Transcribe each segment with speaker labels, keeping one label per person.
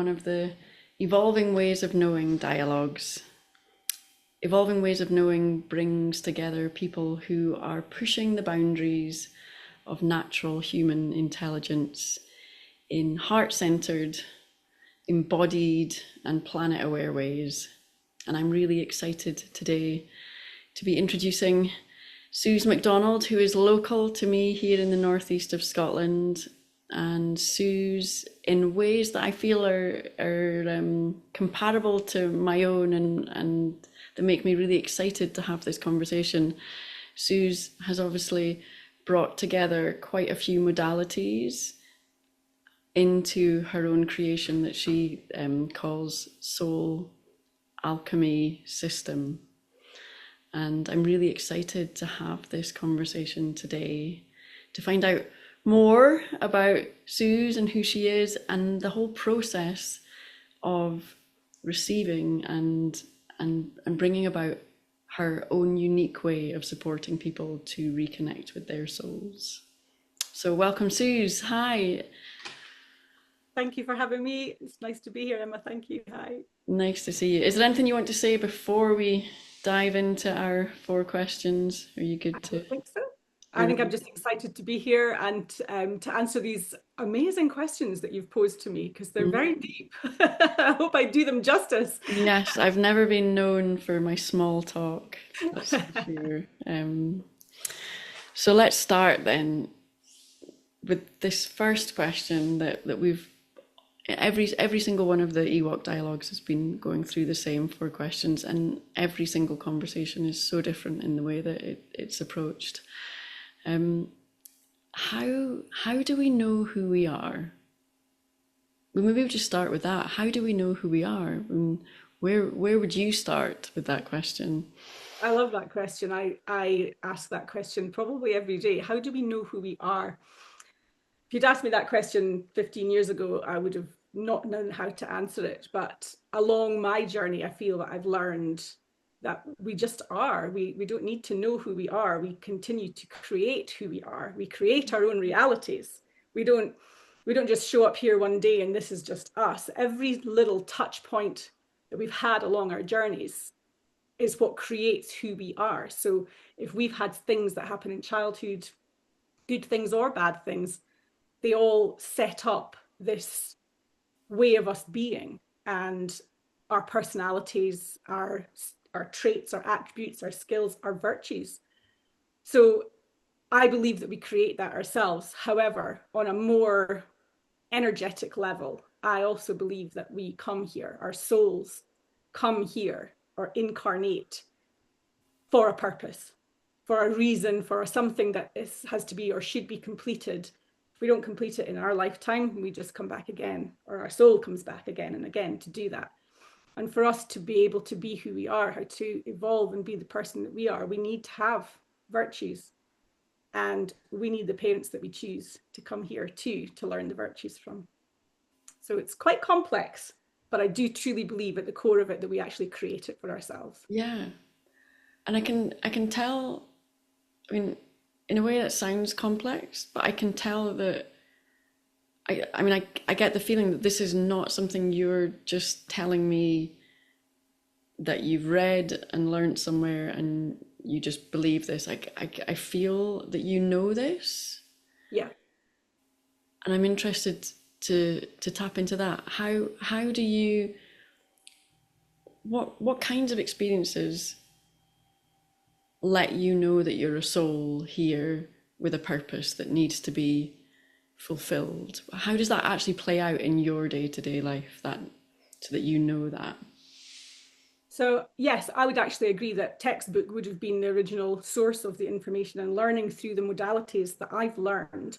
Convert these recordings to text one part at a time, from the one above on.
Speaker 1: one of the Evolving Ways of Knowing dialogues. Evolving Ways of Knowing brings together people who are pushing the boundaries of natural human intelligence in heart-centered, embodied and planet-aware ways. And I'm really excited today to be introducing Suz MacDonald, who is local to me here in the northeast of Scotland. And Suz, in ways that I feel are comparable to my own and that make me really excited to have this conversation. Suz has obviously brought together quite a few modalities into her own creation that she calls Soul Alchemy System. And I'm really excited to have this conversation today to find out more about Suz and who she is and the whole process of receiving and bringing about her own unique way of supporting people to reconnect with their souls. So welcome, Suz. Hi.
Speaker 2: Thank you for having me. It's nice to be here, Emma. Thank you. Hi.
Speaker 1: Nice to see you. Is there anything you want to say before we dive into our 4 questions? Are you good to?
Speaker 2: I think so. I think I'm just excited to be here and to answer these amazing questions that you've posed to me, because they're very deep. I hope I do them justice.
Speaker 1: Yes, I've never been known for my small talk, that's for sure. So let's start then with this first question that we've every single one of the EWOK dialogues has been going through the same 4 questions, and every single conversation is so different in the way that it's approached. How do we know who we are? Well, maybe we'll just start with that. How do we know who we are? And where would you start with that question?
Speaker 2: I love that question. I ask that question probably every day. How do we know who we are? If you'd asked me that question 15 years ago, I would have not known how to answer it. But along my journey, I feel that I've learned that we just are. We don't need to know who we are. We continue to create who we are. We create our own realities. We don't just show up here one day and this is just us. Every little touch point that we've had along our journeys is what creates who we are. So if we've had things that happen in childhood, good things or bad things, they all set up this way of us being, and our personalities, our traits, our attributes, our skills, our virtues. So I believe that we create that ourselves. However, on a more energetic level, I also believe that we come here, our souls come here or incarnate for a purpose, for a reason, for something that has to be or should be completed. If we don't complete it in our lifetime, we just come back again, or our soul comes back again and again to do that. And for us to be able to be who we are, how to evolve and be the person that we are, we need to have virtues. And we need the parents that we choose to come here too, to learn the virtues from. So it's quite complex, but I do truly believe at the core of it that we actually create it for ourselves.
Speaker 1: Yeah. And I can tell, I mean, in a way that sounds complex, but I can tell that I get the feeling that this is not something you're just telling me that you've read and learned somewhere and you just believe this. I feel that you know this.
Speaker 2: Yeah.
Speaker 1: And I'm interested to tap into that. How do you, what kinds of experiences let you know that you're a soul here with a purpose that needs to be fulfilled? How does that actually play out in your day-to-day life, so that you know that?
Speaker 2: So yes, I would actually agree that textbook would have been the original source of the information, and learning through the modalities that I've learned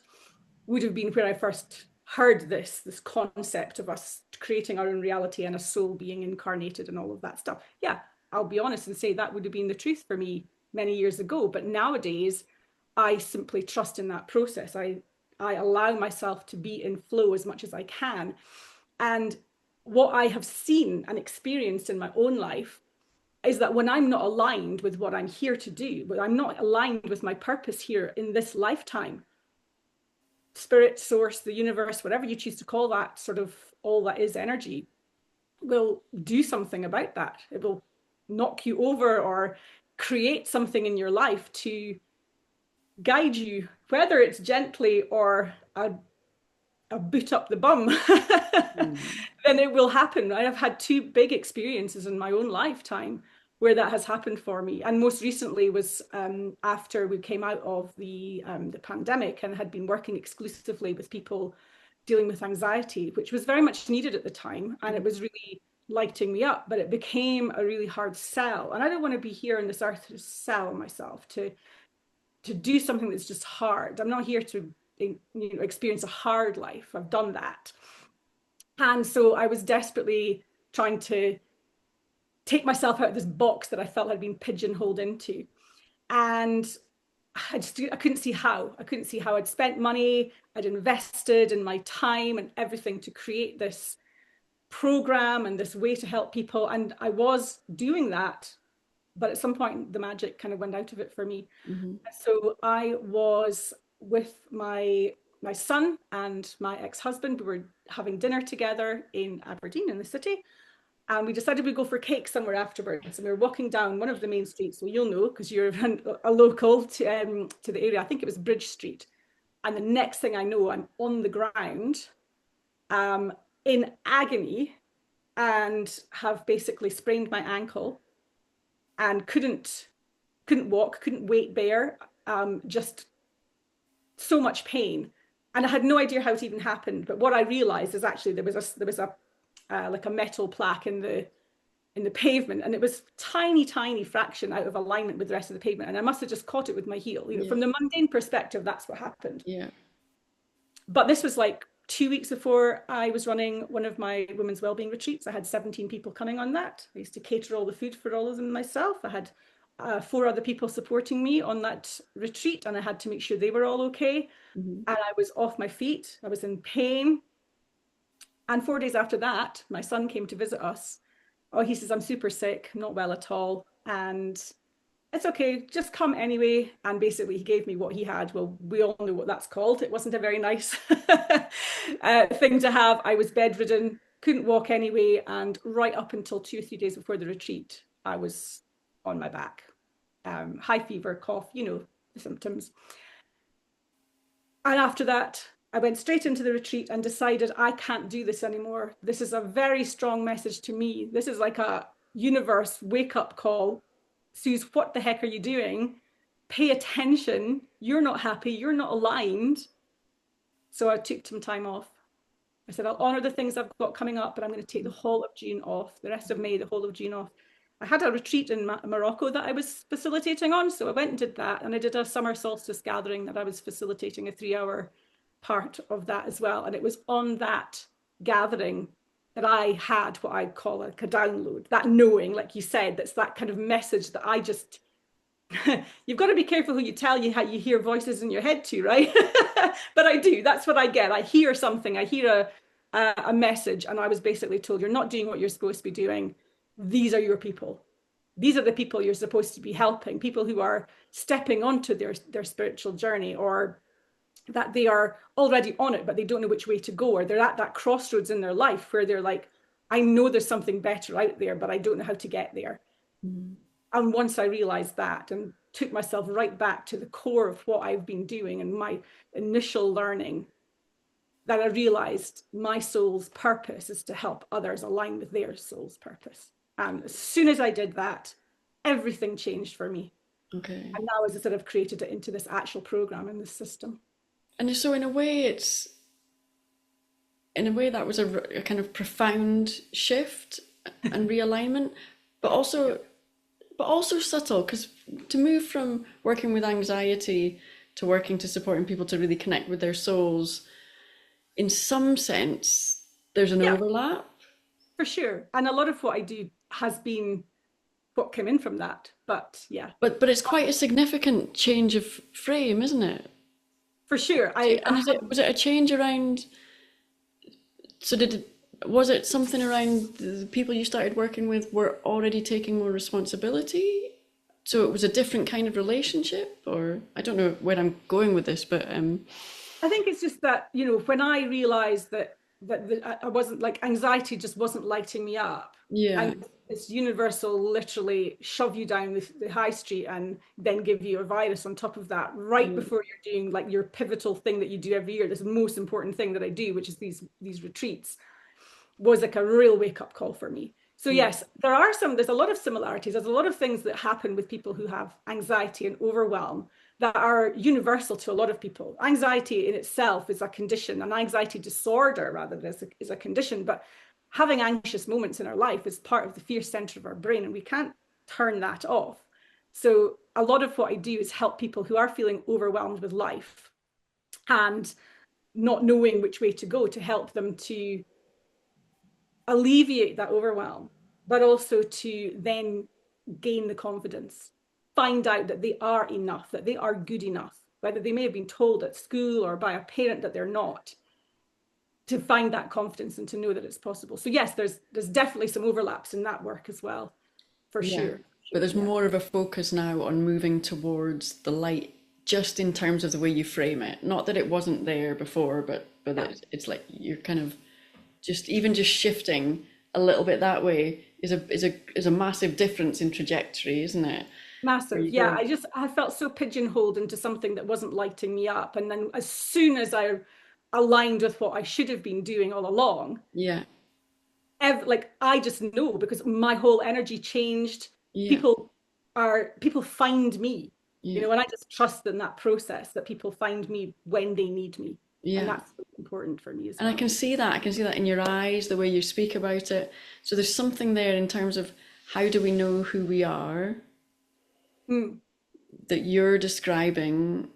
Speaker 2: would have been where I first heard this concept of us creating our own reality and a soul being incarnated and all of that stuff. Yeah, I'll be honest and say that would have been the truth for me many years ago. But nowadays, I simply trust in that process. I allow myself to be in flow as much as I can. And what I have seen and experienced in my own life is that when I'm not aligned with what I'm here to do, when I'm not aligned with my purpose here in this lifetime, spirit, source, the universe, whatever you choose to call that, sort of all that is energy, will do something about that. It will knock you over or create something in your life to guide you, whether it's gently or a boot up the bum, then it will happen. I have had two big experiences in my own lifetime where that has happened for me. And most recently was after we came out of the pandemic and had been working exclusively with people dealing with anxiety, which was very much needed at the time. And it was really lighting me up, but it became a really hard sell. And I don't want to be here on this earth to sell myself, to do something that's just hard. I'm not here to experience a hard life. I've done that. And so I was desperately trying to take myself out of this box that I felt had been pigeonholed into. And I couldn't see how. I couldn't see how. I'd spent money, I'd invested in my time and everything to create this program and this way to help people. And I was doing that. But at some point, the magic kind of went out of it for me. So I was with my son and my ex-husband. We were having dinner together in Aberdeen, in the city. And we decided we'd go for cake somewhere afterwards. And we were walking down one of the main streets. So you'll know, because you're a local to the area. I think it was Bridge Street. And the next thing I know, I'm on the ground in agony and have basically sprained my ankle. And couldn't walk, couldn't weight bear, just so much pain. And I had no idea how it even happened. But what I realized is actually there was a like a metal plaque in the pavement, and it was tiny fraction out of alignment with the rest of the pavement. And I must have just caught it with my heel. From the mundane perspective, that's what happened.
Speaker 1: Yeah.
Speaker 2: But this was like 2 weeks before I was running one of my women's wellbeing retreats. I had 17 people coming on that. I used to cater all the food for all of them myself. I had 4 other people supporting me on that retreat, and I had to make sure they were all okay. And I was off my feet. I was in pain. And 4 days after that, my son came to visit us. Oh, he says, I'm super sick, I'm not well at all. And it's okay, just come anyway. And basically he gave me what he had. Well, we all know what that's called. It wasn't a very nice thing to have. I was bedridden, couldn't walk anyway. And right up until 2 or 3 days before the retreat, I was on my back. High fever, cough, the symptoms. And after that, I went straight into the retreat and decided I can't do this anymore. This is a very strong message to me. This is like a universe wake-up call. Suz, what the heck are you doing? Pay attention. You're not happy. You're not aligned. So I took some time off. I said, I'll honor the things I've got coming up, but I'm going to take the whole of June off, the rest of May, the whole of June off. I had a retreat in Morocco that I was facilitating on. So I went and did that. And I did a summer solstice gathering that I was facilitating, a 3-hour part of that as well. And it was on that gathering that I had what I'd call like a download, that knowing, like you said, that's that kind of message that I just, you've got to be careful who you tell you how you hear voices in your head too, right? But I do, that's what I get. I hear something, I hear a message, and I was basically told, you're not doing what you're supposed to be doing. These are your people. These are the people you're supposed to be helping, people who are stepping onto their spiritual journey, or that they are already on it, but they don't know which way to go, or they're at that crossroads in their life where they're like, I know there's something better out there, but I don't know how to get there. And once I realized that and took myself right back to the core of what I've been doing and my initial learning, that I realized my soul's purpose is to help others align with their soul's purpose. And as soon as I did that, everything changed for me.
Speaker 1: Okay.
Speaker 2: And now as I sort of created it into this actual program in this system.
Speaker 1: And so in a way that was a kind of profound shift and realignment, but also subtle, because to move from working with anxiety to working to supporting people to really connect with their souls, in some sense, there's an overlap.
Speaker 2: For sure. And a lot of what I do has been what came in from that. But yeah.
Speaker 1: But it's quite a significant change of frame, isn't it?
Speaker 2: For sure.
Speaker 1: Was it a change around, was it something around the people you started working with were already taking more responsibility? So it was a different kind of relationship? Or I don't know where I'm going with this, but
Speaker 2: I think it's just that, you know, when I realized that I wasn't like, anxiety just wasn't lighting me up.
Speaker 1: Yeah.
Speaker 2: And it's universal, literally shove you down the high street and then give you a virus on top of that, right before you're doing like your pivotal thing that you do every year. This most important thing that I do, which is these retreats, was like a real wake-up call for me. So yes, there's a lot of similarities. There's a lot of things that happen with people who have anxiety and overwhelm that are universal to a lot of people. Anxiety in itself is a condition, an anxiety disorder rather than is a condition, but having anxious moments in our life is part of the fear center of our brain, and we can't turn that off. So a lot of what I do is help people who are feeling overwhelmed with life and not knowing which way to go, to help them to alleviate that overwhelm, but also to then gain the confidence, find out that they are enough, that they are good enough, whether they may have been told at school or by a parent that they're not, to find that confidence and to know that it's possible. So yes, there's definitely some overlaps in that work as well, for sure.
Speaker 1: But there's more of a focus now on moving towards the light, just in terms of the way you frame it. Not that it wasn't there before, but it's like you're kind of just shifting a little bit that way is a massive difference in trajectory, isn't it?
Speaker 2: Massive. Yeah, I felt so pigeonholed into something that wasn't lighting me up. And then as soon as I aligned with what I should have been doing all along, like I just know, because my whole energy changed. People find me, you know, and I just trust in that process that people find me when they need me. And that's important for me as well.
Speaker 1: And I can see that in your eyes, the way you speak about it. So there's something there in terms of how do we know who we are, that you're describing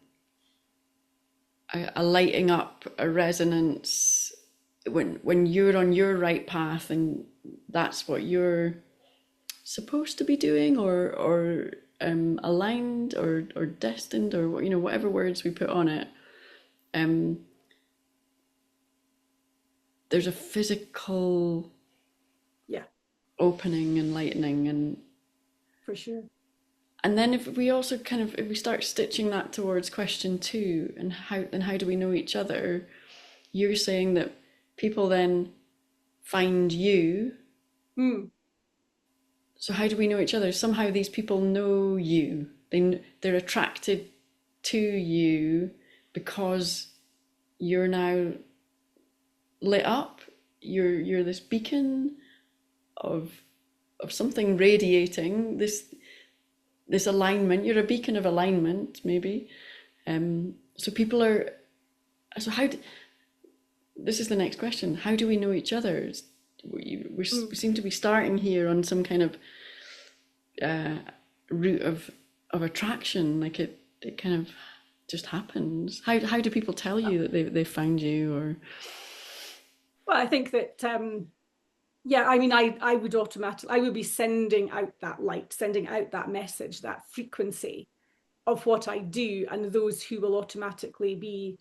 Speaker 1: a lighting up, a resonance when you're on your right path, and that's what you're supposed to be doing, or aligned or destined, or you know, whatever words we put on it. There's a physical opening and lightening, and
Speaker 2: for sure.
Speaker 1: And then if we start stitching that towards question 2, and how do we know each other? You're saying that people then find you. So how do we know each other? Somehow these people know you. They're attracted to you because you're now lit up. You're this beacon of something radiating, this alignment. You're a beacon of alignment, maybe. So people are. So this is the next question. How do we know each other? We seem to be starting here on some kind of route of attraction. Like it kind of just happens. How do people tell you that they found you? Or
Speaker 2: well, I think that I mean, I would be sending out that light, sending out that message, that frequency of what I do, and those who will automatically be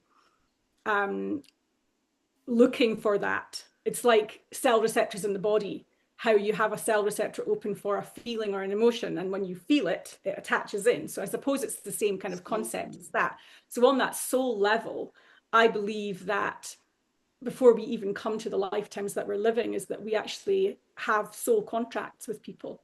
Speaker 2: looking for that. It's like cell receptors in the body, how you have a cell receptor open for a feeling or an emotion, and when you feel it, it attaches in. So I suppose it's the same kind of concept as that. So on that soul level, I believe that before we even come to the lifetimes that we're living, is that we actually have soul contracts with people,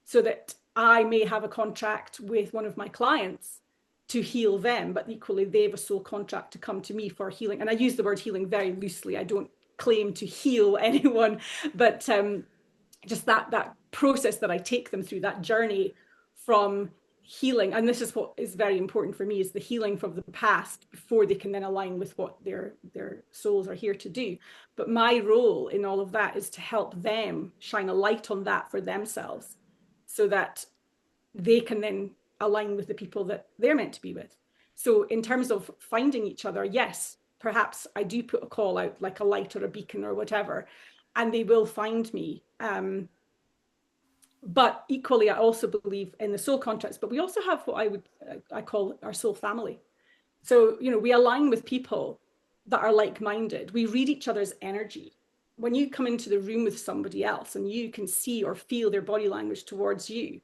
Speaker 2: so that I may have a contract with one of my clients to heal them, but equally they have a soul contract to come to me for healing. And I use the word healing very loosely. I don't claim to heal anyone, but just that process that I take them through, that journey from healing. And this is what is very important for me, is the healing from the past before they can then align with what their souls are here to do. But my role in all of that is to help them shine a light on that for themselves, so that they can then align with the people that they're meant to be with. So in terms of finding each other, yes, perhaps I do put a call out, like a light or a beacon or whatever, and they will find me. But equally, I also believe in the soul contracts, but we also have what I call our soul family. So, you know, we align with people that are like-minded. We read each other's energy. When you come into the room with somebody else and you can see or feel their body language towards you,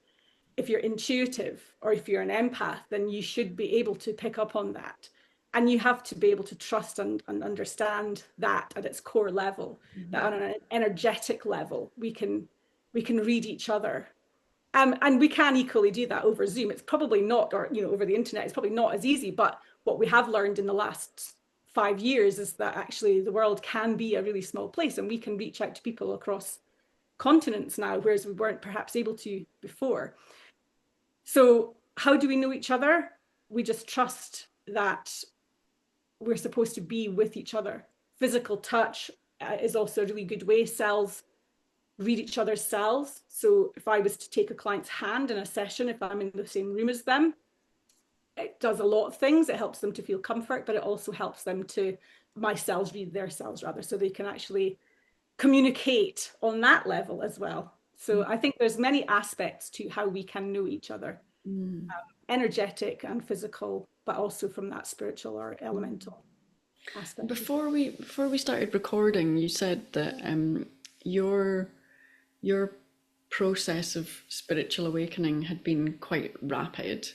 Speaker 2: if you're intuitive or if you're an empath, then you should be able to pick up on that. And you have to be able to trust and understand that at its core level, that on an energetic level, we can read each other. And we can equally do that over Zoom. It's probably not, or over the internet, it's probably not as easy. But what we have learned in the last 5 years is that actually the world can be a really small place, and we can reach out to people across continents now, whereas we weren't perhaps able to before. So how do we know each other? We just trust that we're supposed to be with each other. Physical touch is also a really good way. Cells read each other's cells. So if I was to take a client's hand in a session, if I'm in the same room as them, it does a lot of things. It helps them to feel comfort, but it also helps them to, my cells read their cells rather, so they can actually communicate on that level as well. So I think there's many aspects to how we can know each other, energetic and physical, but also from that spiritual or elemental aspect.
Speaker 1: Before we started recording, you said that your process of spiritual awakening had been quite rapid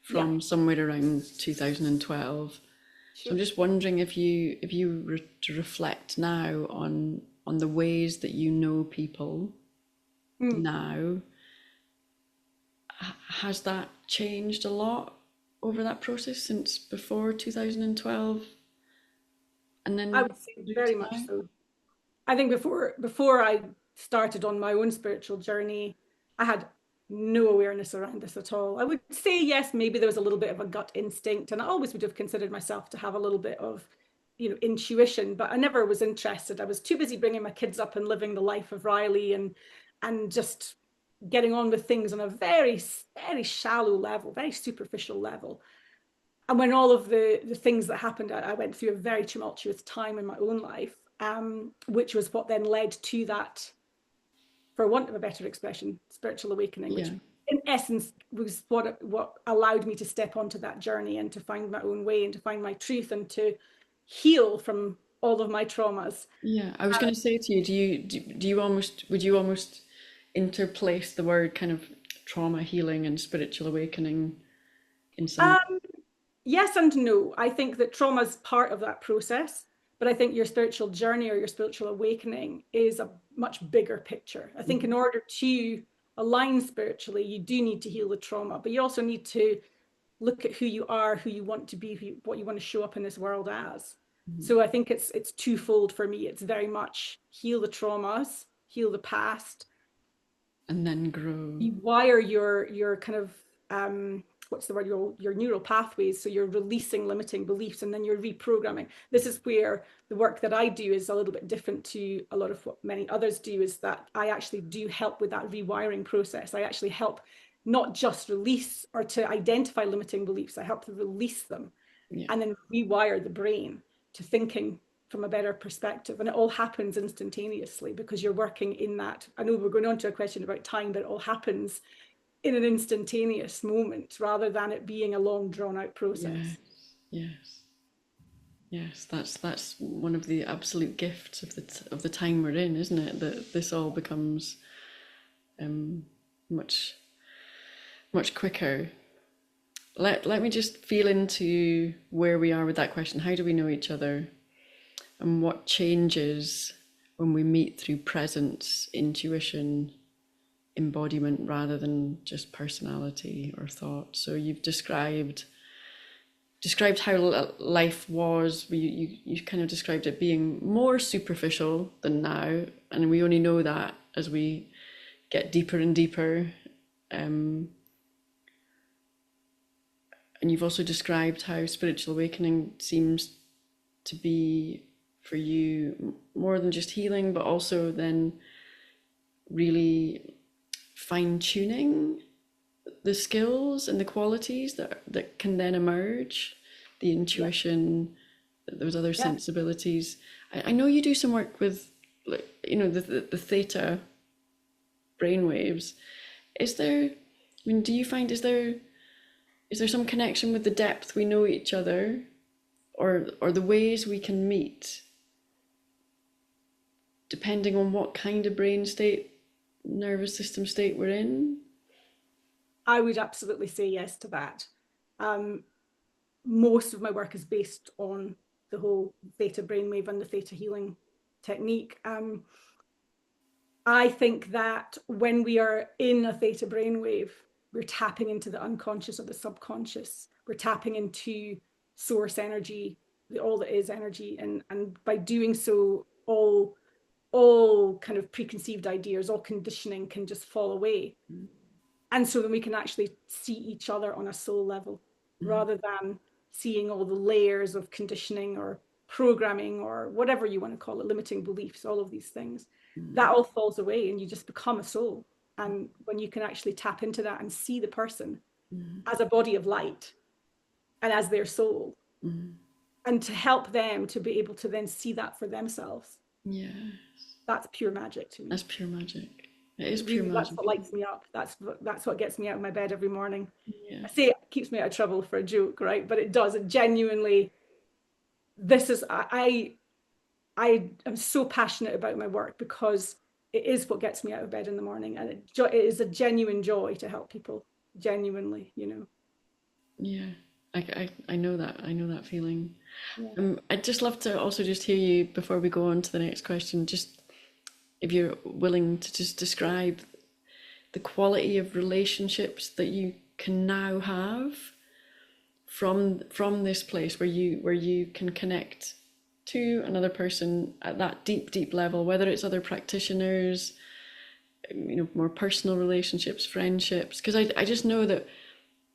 Speaker 1: from somewhere around 2012. So I'm just wondering if you were to reflect now on the ways that you know people now, has that changed a lot over that process since before 2012? And then
Speaker 2: I would say very much so. I think before I started on my own spiritual journey, I had no awareness around this at all. I would say, yes, maybe there was a little bit of a gut instinct, and I always would have considered myself to have a little bit of, intuition, but I never was interested. I was too busy bringing my kids up and living the life of Riley and just getting on with things on a very, very shallow level, very superficial level. And when all of the things that happened, I went through a very tumultuous time in my own life, which was what then led to that, for want of a better expression, spiritual awakening, which in essence was what allowed me to step onto that journey and to find my own way and to find my truth and to heal from all of my traumas.
Speaker 1: Yeah, I was going to say to you, would you almost interplace the word kind of trauma healing and spiritual awakening in some?
Speaker 2: Yes and no. I think that trauma is part of that process, but I think your spiritual journey or your spiritual awakening is a much bigger picture. I think in order to align spiritually, you do need to heal the trauma, but you also need to look at who you are, who you want to be, what you want to show up in this world as. So I think it's twofold for me. It's very much heal the traumas, heal the past,
Speaker 1: and then grow.
Speaker 2: Rewire your kind of what's the word, your neural pathways, so you're releasing limiting beliefs and then you're reprogramming. This is where the work that I do is a little bit different to a lot of what many others do, is that I actually do help with that rewiring process. I actually help not just release or to identify limiting beliefs, I help to release them and then rewire the brain to thinking from a better perspective. And it all happens instantaneously because you're working in that. I know we're going on to a question about time, but it all happens in an instantaneous moment rather than it being a long drawn out process.
Speaker 1: Yes, that's one of the absolute gifts of the time we're in, isn't it? That this all becomes much quicker. Let me just feel into where we are with that question. How do we know each other, and what changes when we meet through presence, intuition, embodiment rather than just personality or thought? So you've described how life was. You kind of described it being more superficial than now, and we only know that as we get deeper and deeper. And you've also described how spiritual awakening seems to be for you more than just healing, but also then really fine-tuning the skills and the qualities that can then emerge, the intuition, those other sensibilities. I know you do some work with, the Theta Brainwaves. Do you find, is there some connection with the depth we know each other, or the ways we can meet, depending on what kind of brain state, nervous system state we're in?
Speaker 2: I would absolutely say yes to that. most of my work is based on the whole Theta Brainwave and the Theta healing technique. I think that when we are in a Theta Brainwave, we're tapping into the unconscious or the subconscious. We're tapping into source energy, all that is energy, and by doing so, all kind of preconceived ideas, all conditioning can just fall away. And so then we can actually see each other on a soul level, rather than seeing all the layers of conditioning or programming or whatever you want to call it, limiting beliefs, all of these things. That all falls away and you just become a soul. And when you can actually tap into that and see the person as a body of light and as their soul, and to help them to be able to then see that for themselves.
Speaker 1: Yeah.
Speaker 2: That's pure magic to me.
Speaker 1: That's pure magic. It is pure magic.
Speaker 2: That's what lights me up. That's what gets me out of my bed every morning.
Speaker 1: Yeah.
Speaker 2: I say it keeps me out of trouble for a joke, right? But it does. It genuinely. I am so passionate about my work because it is what gets me out of bed in the morning, and it is a genuine joy to help people. Genuinely, you know.
Speaker 1: Yeah. I know that. I know that feeling.
Speaker 2: Yeah.
Speaker 1: I'd just love to also just hear you before we go on to the next question, just if you're willing to just describe the quality of relationships that you can now have from this place where you can connect to another person at that deep level, whether it's other practitioners, you know, more personal relationships, friendships, because I just know that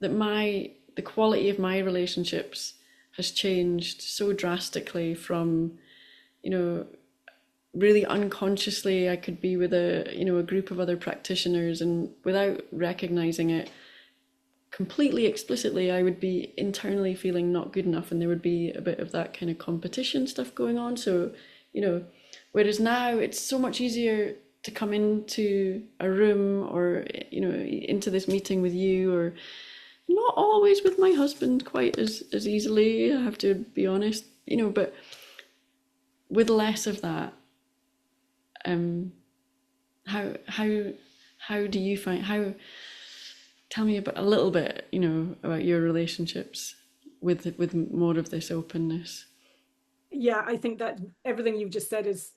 Speaker 1: the quality of my relationships has changed so drastically from, you know, really unconsciously I could be with a group of other practitioners, and without recognizing it completely explicitly, I would be internally feeling not good enough, and there would be a bit of that kind of competition stuff going on. So, you know, whereas now it's so much easier to come into a room or, you know, into this meeting with you, or not always with my husband quite as easily, I have to be honest, you know, but with less of that. How do you find tell me about a little bit, you know, about your relationships with more of this openness.
Speaker 2: Yeah, I think that everything you've just said is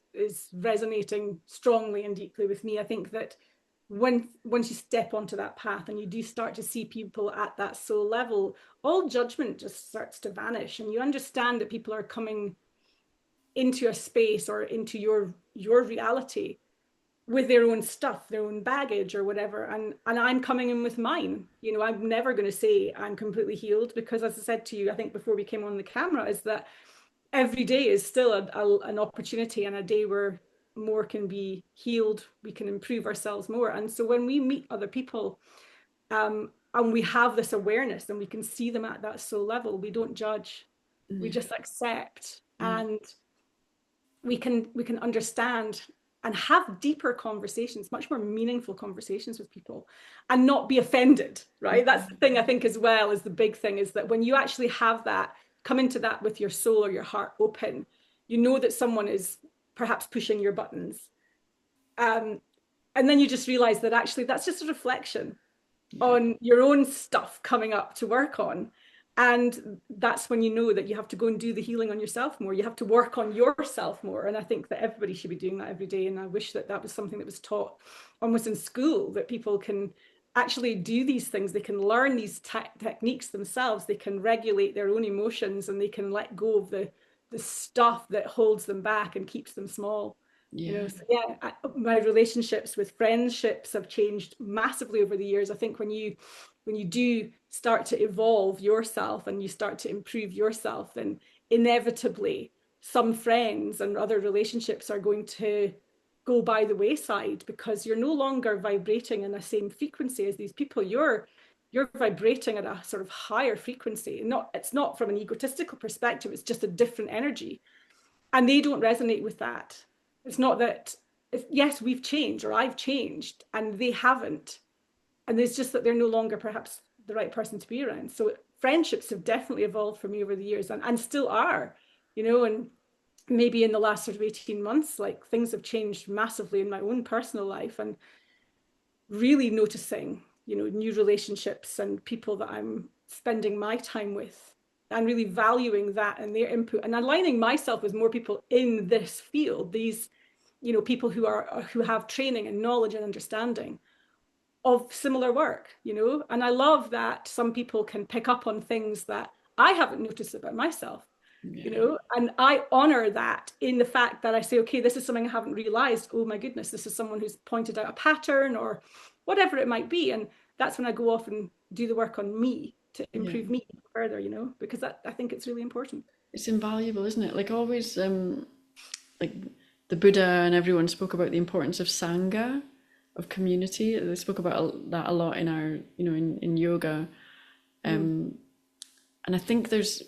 Speaker 2: resonating strongly and deeply with me. I think that once you step onto that path and you do start to see people at that soul level, all judgment just starts to vanish, and you understand that people are coming into a space or into your reality with their own stuff, their own baggage or whatever, and I'm coming in with mine. You know, I'm never going to say I'm completely healed, because as I said to you, I think before we came on the camera, is that every day is still an opportunity and a day where more can be healed, we can improve ourselves more. And so when we meet other people, and we have this awareness and we can see them at that soul level, we don't judge, we just accept, and we can understand and have deeper conversations, much more meaningful conversations with people, and not be offended, right? That's the thing, I think, as well, is the big thing, is that when you actually have that, come into that with your soul or your heart open, you know that someone is perhaps pushing your buttons. And then you just realize that actually that's just a reflection on your own stuff coming up to work on. And that's when you know that you have to go and do the healing on yourself more. You have to work on yourself more. And I think that everybody should be doing that every day. And I wish that that was something that was taught almost in school, that people can actually do these things. They can learn these techniques themselves. They can regulate their own emotions, and they can let go of the stuff that holds them back and keeps them small. You know, so yeah, my relationships with friendships have changed massively over the years. I think when you do start to evolve yourself and you start to improve yourself, then inevitably some friends and other relationships are going to go by the wayside, because you're no longer vibrating in the same frequency as these people. You're vibrating at a sort of higher frequency. It's not from an egotistical perspective, it's just a different energy, and they don't resonate with that. It's not that, yes, we've changed or I've changed and they haven't. And it's just that they're no longer perhaps the right person to be around. So friendships have definitely evolved for me over the years, and still are, you know, and maybe in the last sort of 18 months, like, things have changed massively in my own personal life, and really noticing, you know, new relationships and people that I'm spending my time with and really valuing that and their input and aligning myself with more people in this field, these, you know, people who have training and knowledge and understanding of similar work, you know. And I love that some people can pick up on things that I haven't noticed about myself, you know, and I honor that in the fact that I say, okay, this is something I haven't realized. Oh my goodness, this is someone who's pointed out a pattern or whatever it might be. And that's when I go off and do the work on me to improve me further, you know, because that, I think it's really important.
Speaker 1: It's invaluable, isn't it? Like always, like the Buddha and everyone spoke about the importance of sangha, of community. They spoke about that a lot in our, you know, in yoga. And I think there's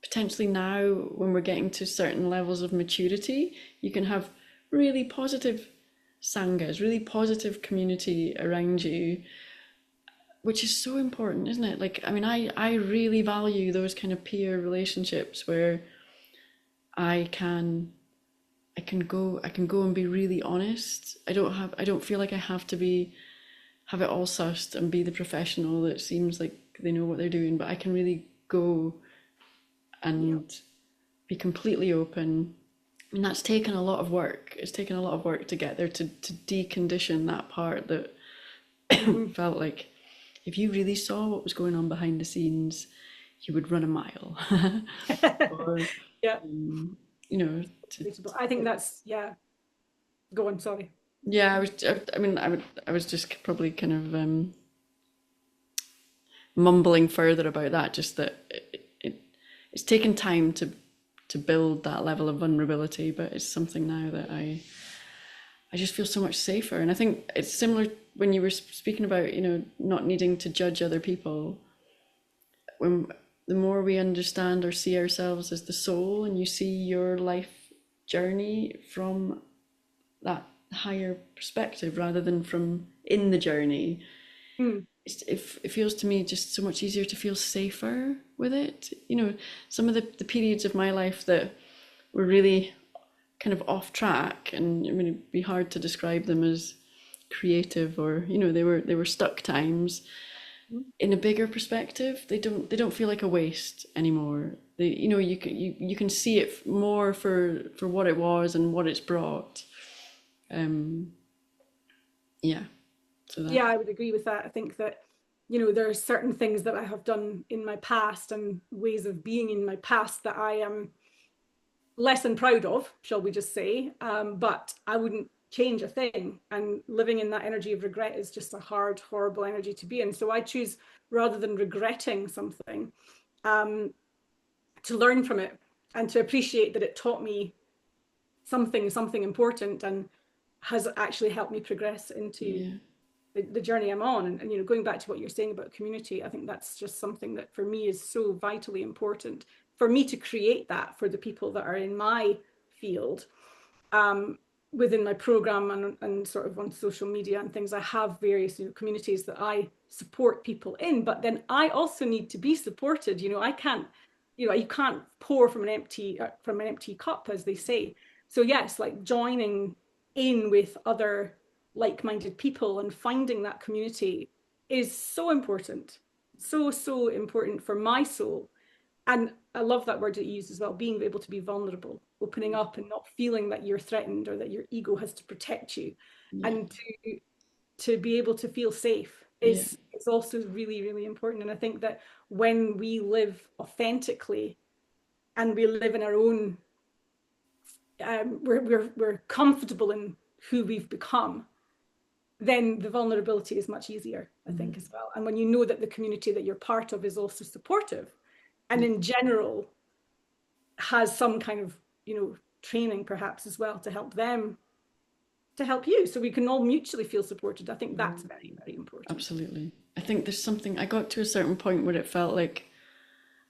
Speaker 1: potentially now, when we're getting to certain levels of maturity, you can have really positive sanghas, really positive community around you, which is so important, isn't it? Like, I mean, I really value those kind of peer relationships where I can go and be really honest. I don't feel like I have to have it all sussed and be the professional that seems like they know what they're doing, but I can really go and be completely open. And that's taken a lot of work. It's taken a lot of work to get there, to decondition that part that felt like if you really saw what was going on behind the scenes, you would run a mile. Or, you know,
Speaker 2: I think that's, go on, sorry.
Speaker 1: Yeah, I was just probably kind of mumbling further about that, just that it's taken time to build that level of vulnerability, but it's something now that I just feel so much safer. And I think it's similar when you were speaking about, you know, not needing to judge other people. When the more we understand or see ourselves as the soul, and you see your life journey from that higher perspective rather than from in the journey, it feels to me just so much easier to feel safer with it. You know, some of the periods of my life that were really kind of off track, and I mean, it'd be hard to describe them as creative, or, you know, they were stuck times. In a bigger perspective, they don't feel like a waste anymore. They, you know, you can see it more for what it was and what it's brought. Yeah. So that.
Speaker 2: Yeah, I would agree with that. I think that, you know, there are certain things that I have done in my past and ways of being in my past that I am less than proud of, shall we just say, but I wouldn't change a thing. And living in that energy of regret is just a hard, horrible energy to be in. So I choose, rather than regretting something, to learn from it and to appreciate that it taught me something important and has actually helped me progress into the journey I'm on. And, you know, going back to what you're saying about community, I think that's just something that for me is so vitally important, for me to create that for the people that are in my field. Within my program and sort of on social media and things, I have various, you know, communities that I support people in, but then I also need to be supported. You know, I can't, you know, you can't pour from an empty cup, as they say. So yes, like joining in with other like-minded people and finding that community is so important, so important for my soul. And I love that word that you used as well, being able to be vulnerable, opening up and not feeling that you're threatened or that your ego has to protect you. And to be able to feel safe is also really, really important. And I think that when we live authentically and we live in our own, we're comfortable in who we've become, then the vulnerability is much easier, I think, as well. And when you know that the community that you're part of is also supportive, and in general has some kind of, you know, training perhaps as well to help them, to help you, so we can all mutually feel supported. I think that's very, very important.
Speaker 1: Absolutely. I think there's something, I got to a certain point where it felt like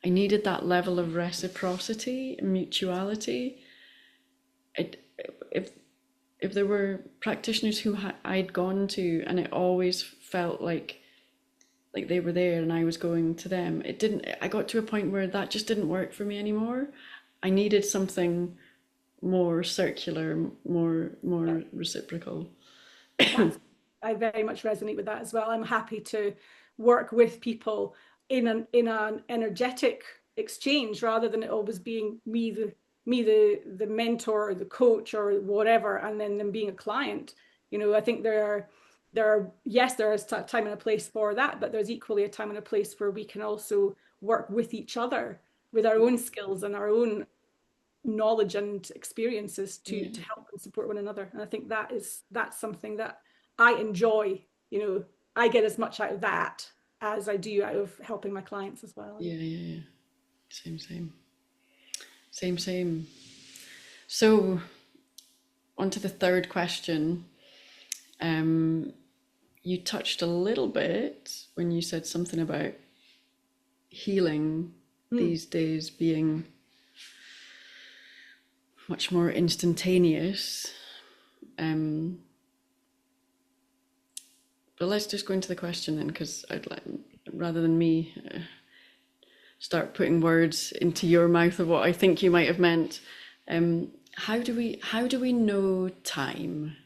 Speaker 1: I needed that level of reciprocity and mutuality. If there were practitioners who I'd gone to and it always felt like they were there and I was going to them, I got to a point where that just didn't work for me anymore. I needed something more circular, more reciprocal.
Speaker 2: I very much resonate with that as well. I'm happy to work with people in an energetic exchange, rather than it always being me the mentor or the coach or whatever, and then them being a client. You know, I think there are yes, there is a time and a place for that, but there's equally a time and a place where we can also work with each other with our own skills and our own knowledge and experiences to help and support one another. And I think that's something that I enjoy. You know, I get as much out of that as I do out of helping my clients as well.
Speaker 1: Yeah. Same. So on to the third question. You touched a little bit when you said something about healing these days being much more instantaneous. But let's just go into the question then, because I'd like, rather than me start putting words into your mouth of what I think you might have meant, how do we know time,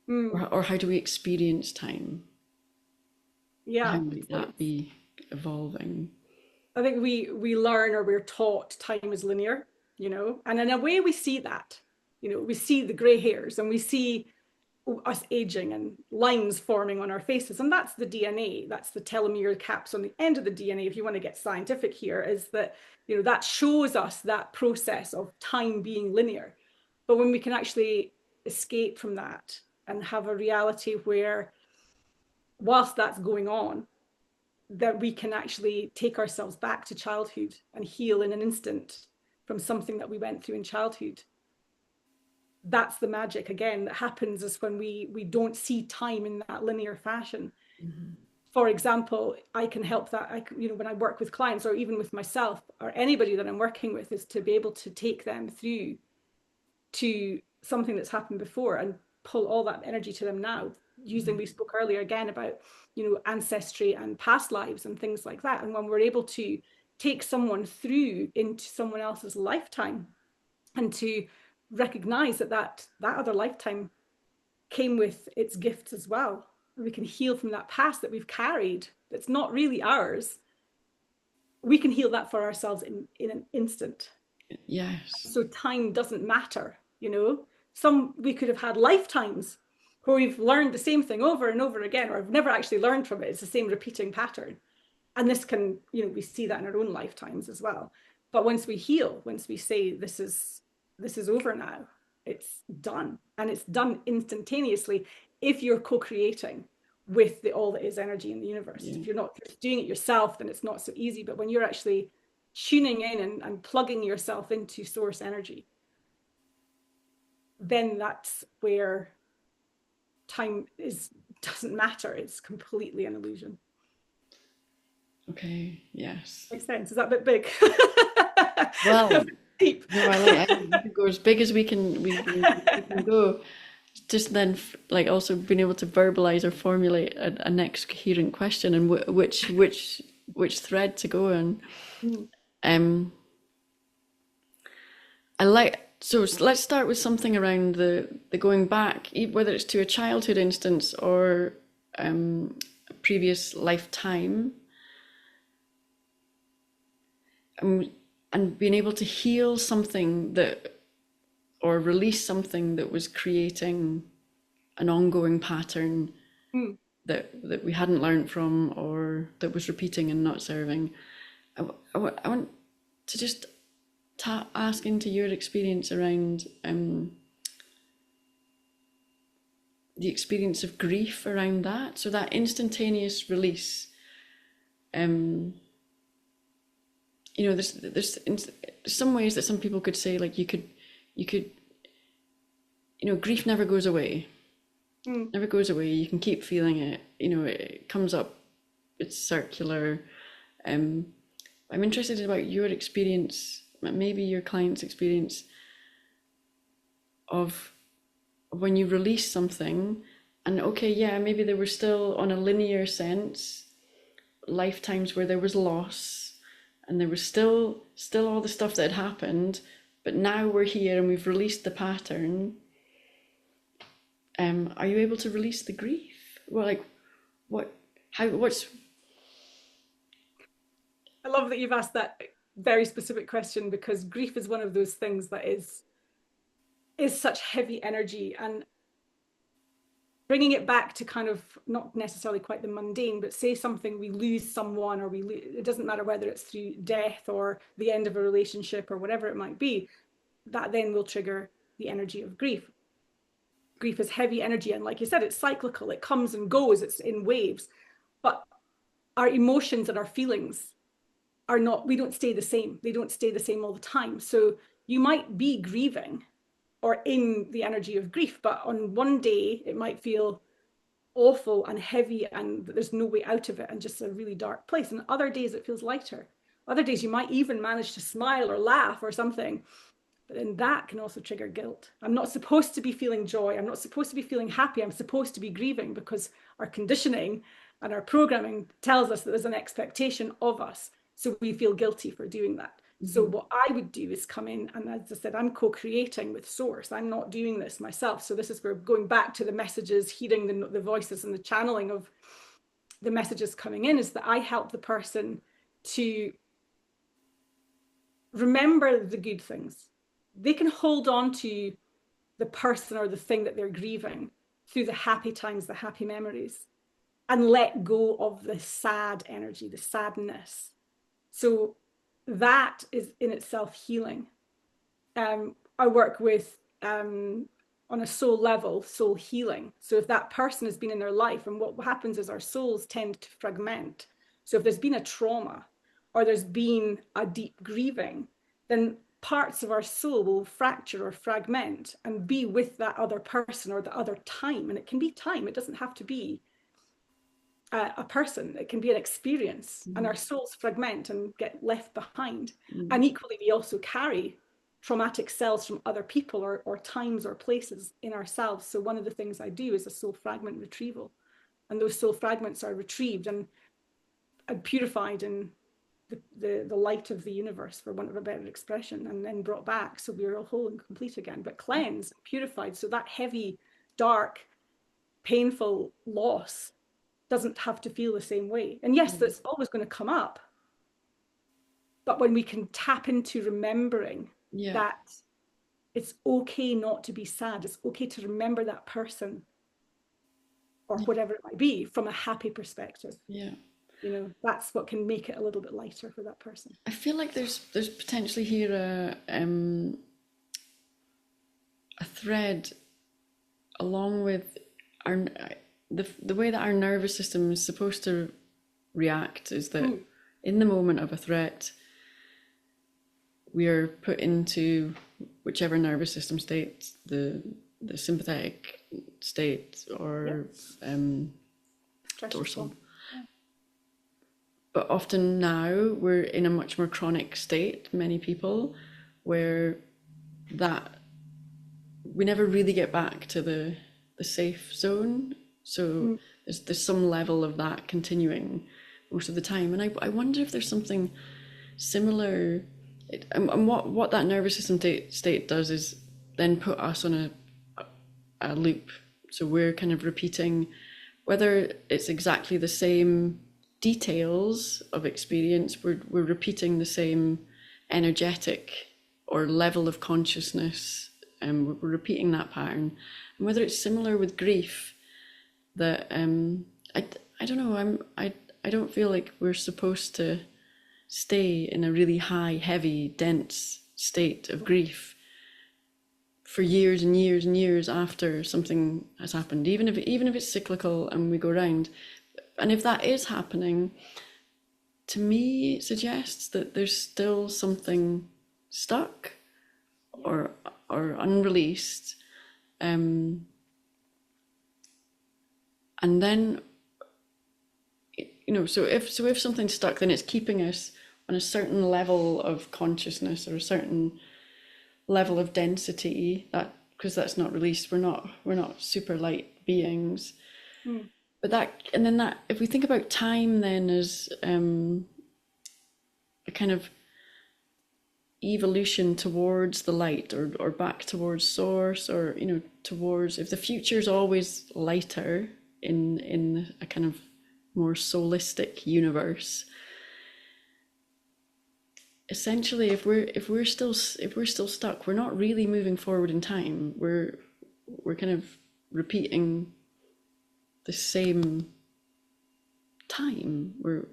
Speaker 1: or how do we experience time?
Speaker 2: Yeah,
Speaker 1: How might that be evolving?
Speaker 2: I think we learn, or we're taught, time is linear, you know, and in a way we see that, you know, we see the gray hairs and we see us aging and lines forming on our faces, and that's the DNA, that's the telomere caps on the end of the DNA, if you want to get scientific here, is that, you know, that shows us that process of time being linear. But when we can actually escape from that and have a reality where, whilst that's going on, that we can actually take ourselves back to childhood and heal in an instant from something that we went through in childhood. That's the magic again that happens, is when we don't see time in that linear fashion. For example, I can help that, you know, when I work with clients, or even with myself or anybody that I'm working with, is to be able to take them through to something that's happened before and pull all that energy to them now, using, we spoke earlier again about, you know, ancestry and past lives and things like that. And when we're able to take someone through into someone else's lifetime and to recognize that other lifetime came with its gifts as well, we can heal from that past that we've carried that's not really ours. We can heal that for ourselves in an instant.
Speaker 1: Yes.
Speaker 2: So time doesn't matter, you know. We could have had lifetimes where we've learned the same thing over and over again, or have never actually learned from it. It's the same repeating pattern. And this can, you know, we see that in our own lifetimes as well. But once we heal, once we say this is over now, it's done. And it's done instantaneously if you're co-creating with all that is energy in the universe. If you're not doing it yourself, then it's not so easy. But when you're actually tuning in and plugging yourself into source energy, then that's where time doesn't matter. It's completely an illusion.
Speaker 1: Okay. Yes.
Speaker 2: Makes sense. Is that a bit big?
Speaker 1: Well,
Speaker 2: deep.
Speaker 1: no, I can go as big as we can go. Just then, like, also being able to verbalize or formulate a next coherent question, and which thread to go on. I like, so let's start with something around the going back, whether it's to a childhood instance or a previous lifetime, and being able to heal something that, or release something that was creating an ongoing pattern that we hadn't learned from, or that was repeating and not serving. I want to just ask into your experience around the experience of grief around that. So that instantaneous release, you know, there's some ways that some people could say, like, you could, you know, grief never goes away. Never goes away. You can keep feeling it. You know, it comes up. It's circular. I'm interested about your experience, maybe your client's experience, of when you release something, and okay, yeah, maybe there were still, on a linear sense, lifetimes where there was loss, and there was still all the stuff that had happened, but now we're here and we've released the pattern. Are you able to release the grief? Well, like, what's...
Speaker 2: I love that you've asked that very specific question, because grief is one of those things that is such heavy energy, and bringing it back to kind of not necessarily quite the mundane, but say something, we lose someone, or it doesn't matter whether it's through death or the end of a relationship or whatever it might be, that then will trigger the energy of grief. Grief is heavy energy, and like you said, it's cyclical, it comes and goes, it's in waves. But our emotions and our feelings are not, we don't stay the same. They don't stay the same all the time. So you might be grieving or in the energy of grief, but on one day it might feel awful and heavy and there's no way out of it and just a really dark place. And other days it feels lighter. Other days you might even manage to smile or laugh or something. But then that can also trigger guilt. I'm not supposed to be feeling joy. I'm not supposed to be feeling happy. I'm supposed to be grieving, because our conditioning and our programming tells us that there's an expectation of us. So we feel guilty for doing that. So what I would do is come in, and as I said, I'm co-creating with source. I'm not doing this myself. So this is where, going back to the messages, hearing the voices and the channeling of the messages coming in, is that I help the person to remember the good things. They can hold on to the person or the thing that they're grieving through the happy times, the happy memories, and let go of the sad energy, the sadness. So that is in itself healing. I work with, on a soul level, soul healing. So if that person has been in their life, and what happens is our souls tend to fragment. So if there's been a trauma or there's been a deep grieving, then parts of our soul will fracture or fragment and be with that other person or the other time. And it can be time. It doesn't have to be a person. It can be an experience. And our souls fragment and get left behind. And equally, we also carry traumatic cells from other people or times or places in ourselves. So one of the things I do is a soul fragment retrieval. And those soul fragments are retrieved and purified in the light of the universe, for want of a better expression, and then brought back, so we're all whole and complete again, but cleansed, purified, so that heavy, dark, painful loss doesn't have to feel the same way. And yes, that's always going to come up, but when we can tap into remembering that it's okay not to be sad, it's okay to remember that person or whatever it might be from a happy perspective. You know, that's what can make it a little bit lighter for that person.
Speaker 1: I feel like there's potentially here a thread along with our the way that our nervous system is supposed to react, is that in the moment of a threat, we are put into whichever nervous system state, the sympathetic state or dorsal. But often now we're in a much more chronic state, many people, where that we never really get back to the safe zone. So there's some level of that continuing most of the time. And I wonder if there's something similar. And what that nervous system state does is then put us on a loop. So we're kind of repeating, whether it's exactly the same details of experience, we're repeating the same energetic or level of consciousness, and we're repeating that pattern. And whether it's similar with grief, that I don't know, I don't feel like we're supposed to stay in a really high, heavy, dense state of grief for years and years and years after something has happened, even if it's cyclical and we go around. And if that is happening, to me, it suggests that there's still something stuck or unreleased. And then, you know, so if something's stuck, then it's keeping us on a certain level of consciousness or a certain level of density, that because that's not released, we're not super light beings. But that, if we think about time then as a kind of evolution towards the light or back towards source, or, you know, towards, if the future is always lighter in a kind of more soulistic universe, essentially, if we're still stuck, we're not really moving forward in time. We're kind of repeating the same time. We're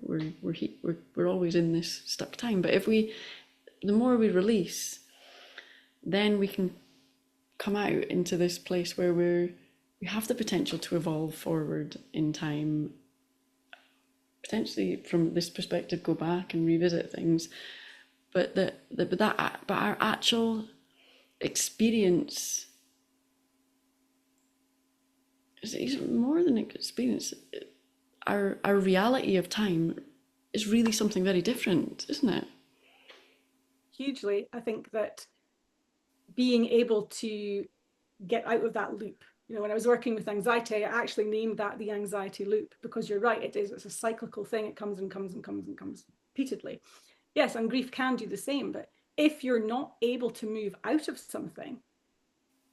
Speaker 1: always in this stuck time. But the more we release, then we can come out into this place where we have the potential to evolve forward in time, potentially from this perspective go back and revisit things, but our actual experience is more than experience. Our reality of time is really something very different, isn't it?
Speaker 2: Hugely. I think that being able to get out of that loop. When I was working with anxiety, I actually named that the anxiety loop, because you're right, it's a cyclical thing. It comes and comes and comes and comes repeatedly. Yes, and grief can do the same, but if you're not able to move out of something,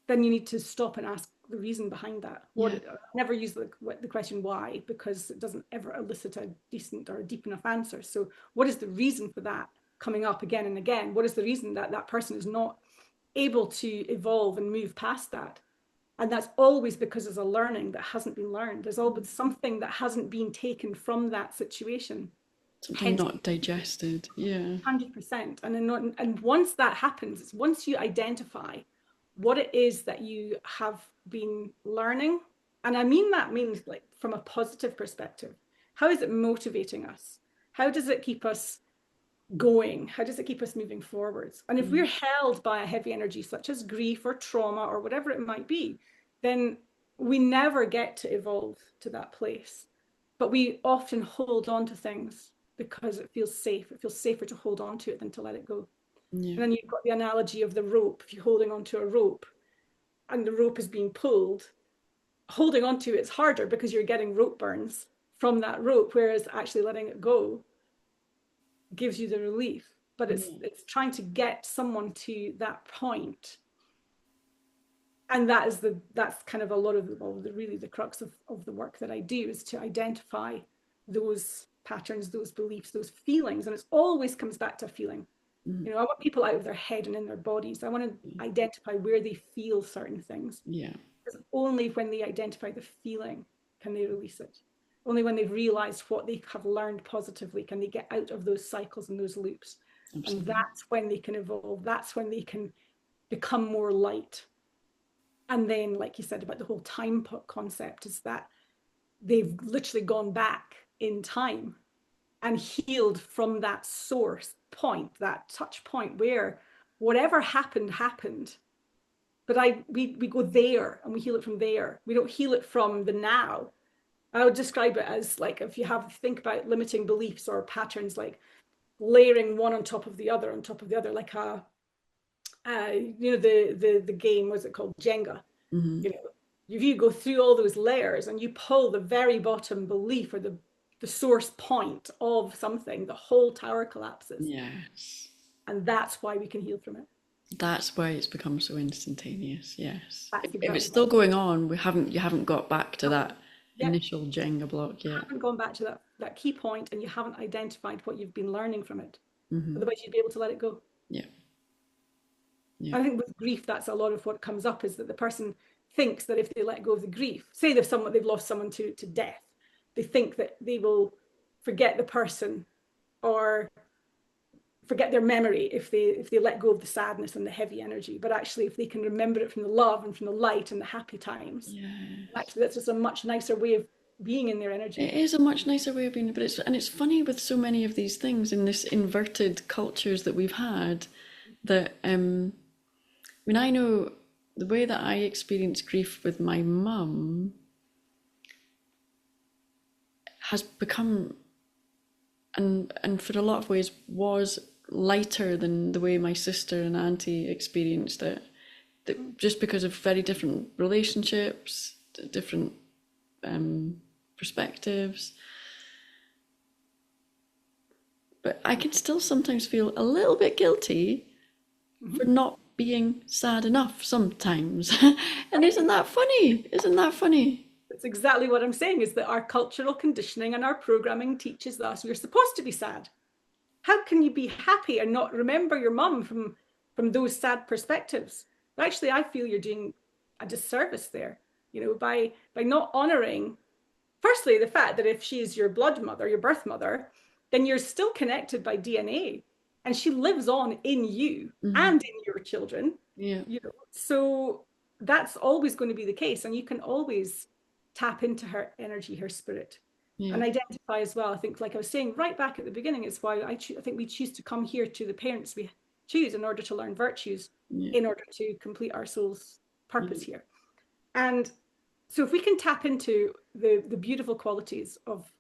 Speaker 2: then you need to stop and ask the reason behind that. I never use the question why, because it doesn't ever elicit a decent or a deep enough answer. So what is the reason for that coming up again and again? What is the reason that that person is not able to evolve and move past that? And that's always because there's a learning that hasn't been learned. There's always something that hasn't been taken from that situation.
Speaker 1: Something not digested. Yeah.
Speaker 2: 100%. And once that happens, it's once you identify what it is that you have been learning. And I mean that means like from a positive perspective. How is it motivating us? How does it keep us going? How does it keep us moving forwards? And if we're held by a heavy energy such as grief or trauma or whatever it might be, then we never get to evolve to that place. But we often hold on to things because it feels safe. It feels safer to hold on to it than to let it go. Yeah. And then you've got the analogy of the rope. If you're holding onto a rope and the rope is being pulled, holding onto it's harder because you're getting rope burns from that rope, whereas actually letting it go gives you the relief. But it's trying to get someone to that point. And that's kind of a lot of the crux of the work that I do, is to identify those patterns, those beliefs, those feelings. And it always comes back to a feeling. I want people out of their head and in their bodies. I want to identify where they feel certain things. Yeah. Because only when they identify the feeling can they release it. Only when they've realized what they have learned positively can they get out of those cycles and those loops. Absolutely. And that's when they can evolve. That's when they can become more light. And then, like you said about the whole time concept, is that they've literally gone back in time and healed from that source point, that touch point where whatever happened. But we go there and we heal it from there. We don't heal it from the now. I would describe it as like, if you think about limiting beliefs or patterns, like layering one on top of the other, like the game, what's it called? Jenga. Mm-hmm. If you go through all those layers and you pull the very bottom belief or the source point of something, the whole tower collapses. Yes. And that's why we can heal from it. That's why it's become so instantaneous. Yes. If it's still going on, you haven't got back to that initial Jenga block yet. You haven't gone back to that key point, and you haven't identified what you've been learning from it. Mm-hmm. Otherwise you'd be able to let it go. Yeah. I think with grief, that's a lot of what comes up, is that the person thinks that if they let go of the grief, say they've lost someone to death, they think that they will forget the person or forget their memory if they let go of the sadness and the heavy energy. But actually, if they can remember it from the love and from the light and the happy times, actually that's just a much nicer way of being in their energy. It is a much nicer way of being, but it's funny with so many of these things in this inverted cultures that we've had, that I know the way that I experience grief with my mum has become, and for a lot of ways was lighter than the way my sister and auntie experienced it, just because of very different relationships, different perspectives. But I can still sometimes feel a little bit guilty for not being sad enough sometimes. And isn't that funny? That's exactly what I'm saying, is that our cultural conditioning and our programming teaches us we're supposed to be sad. How can you be happy and not remember your mum from those sad perspectives? But actually, I feel you're doing a disservice there, by not honoring, firstly, the fact that if she's your blood mother, your birth mother, then you're still connected by DNA, and she lives on in you and in your children.
Speaker 1: Yeah.
Speaker 2: So that's always going to be the case, and you can always tap into her energy, her spirit, and identify as well. I think, like I was saying right back at the beginning, it's why I think we choose to come here to the parents we choose in order to learn virtues, in order to complete our soul's purpose here. And so if we can tap into the beautiful qualities of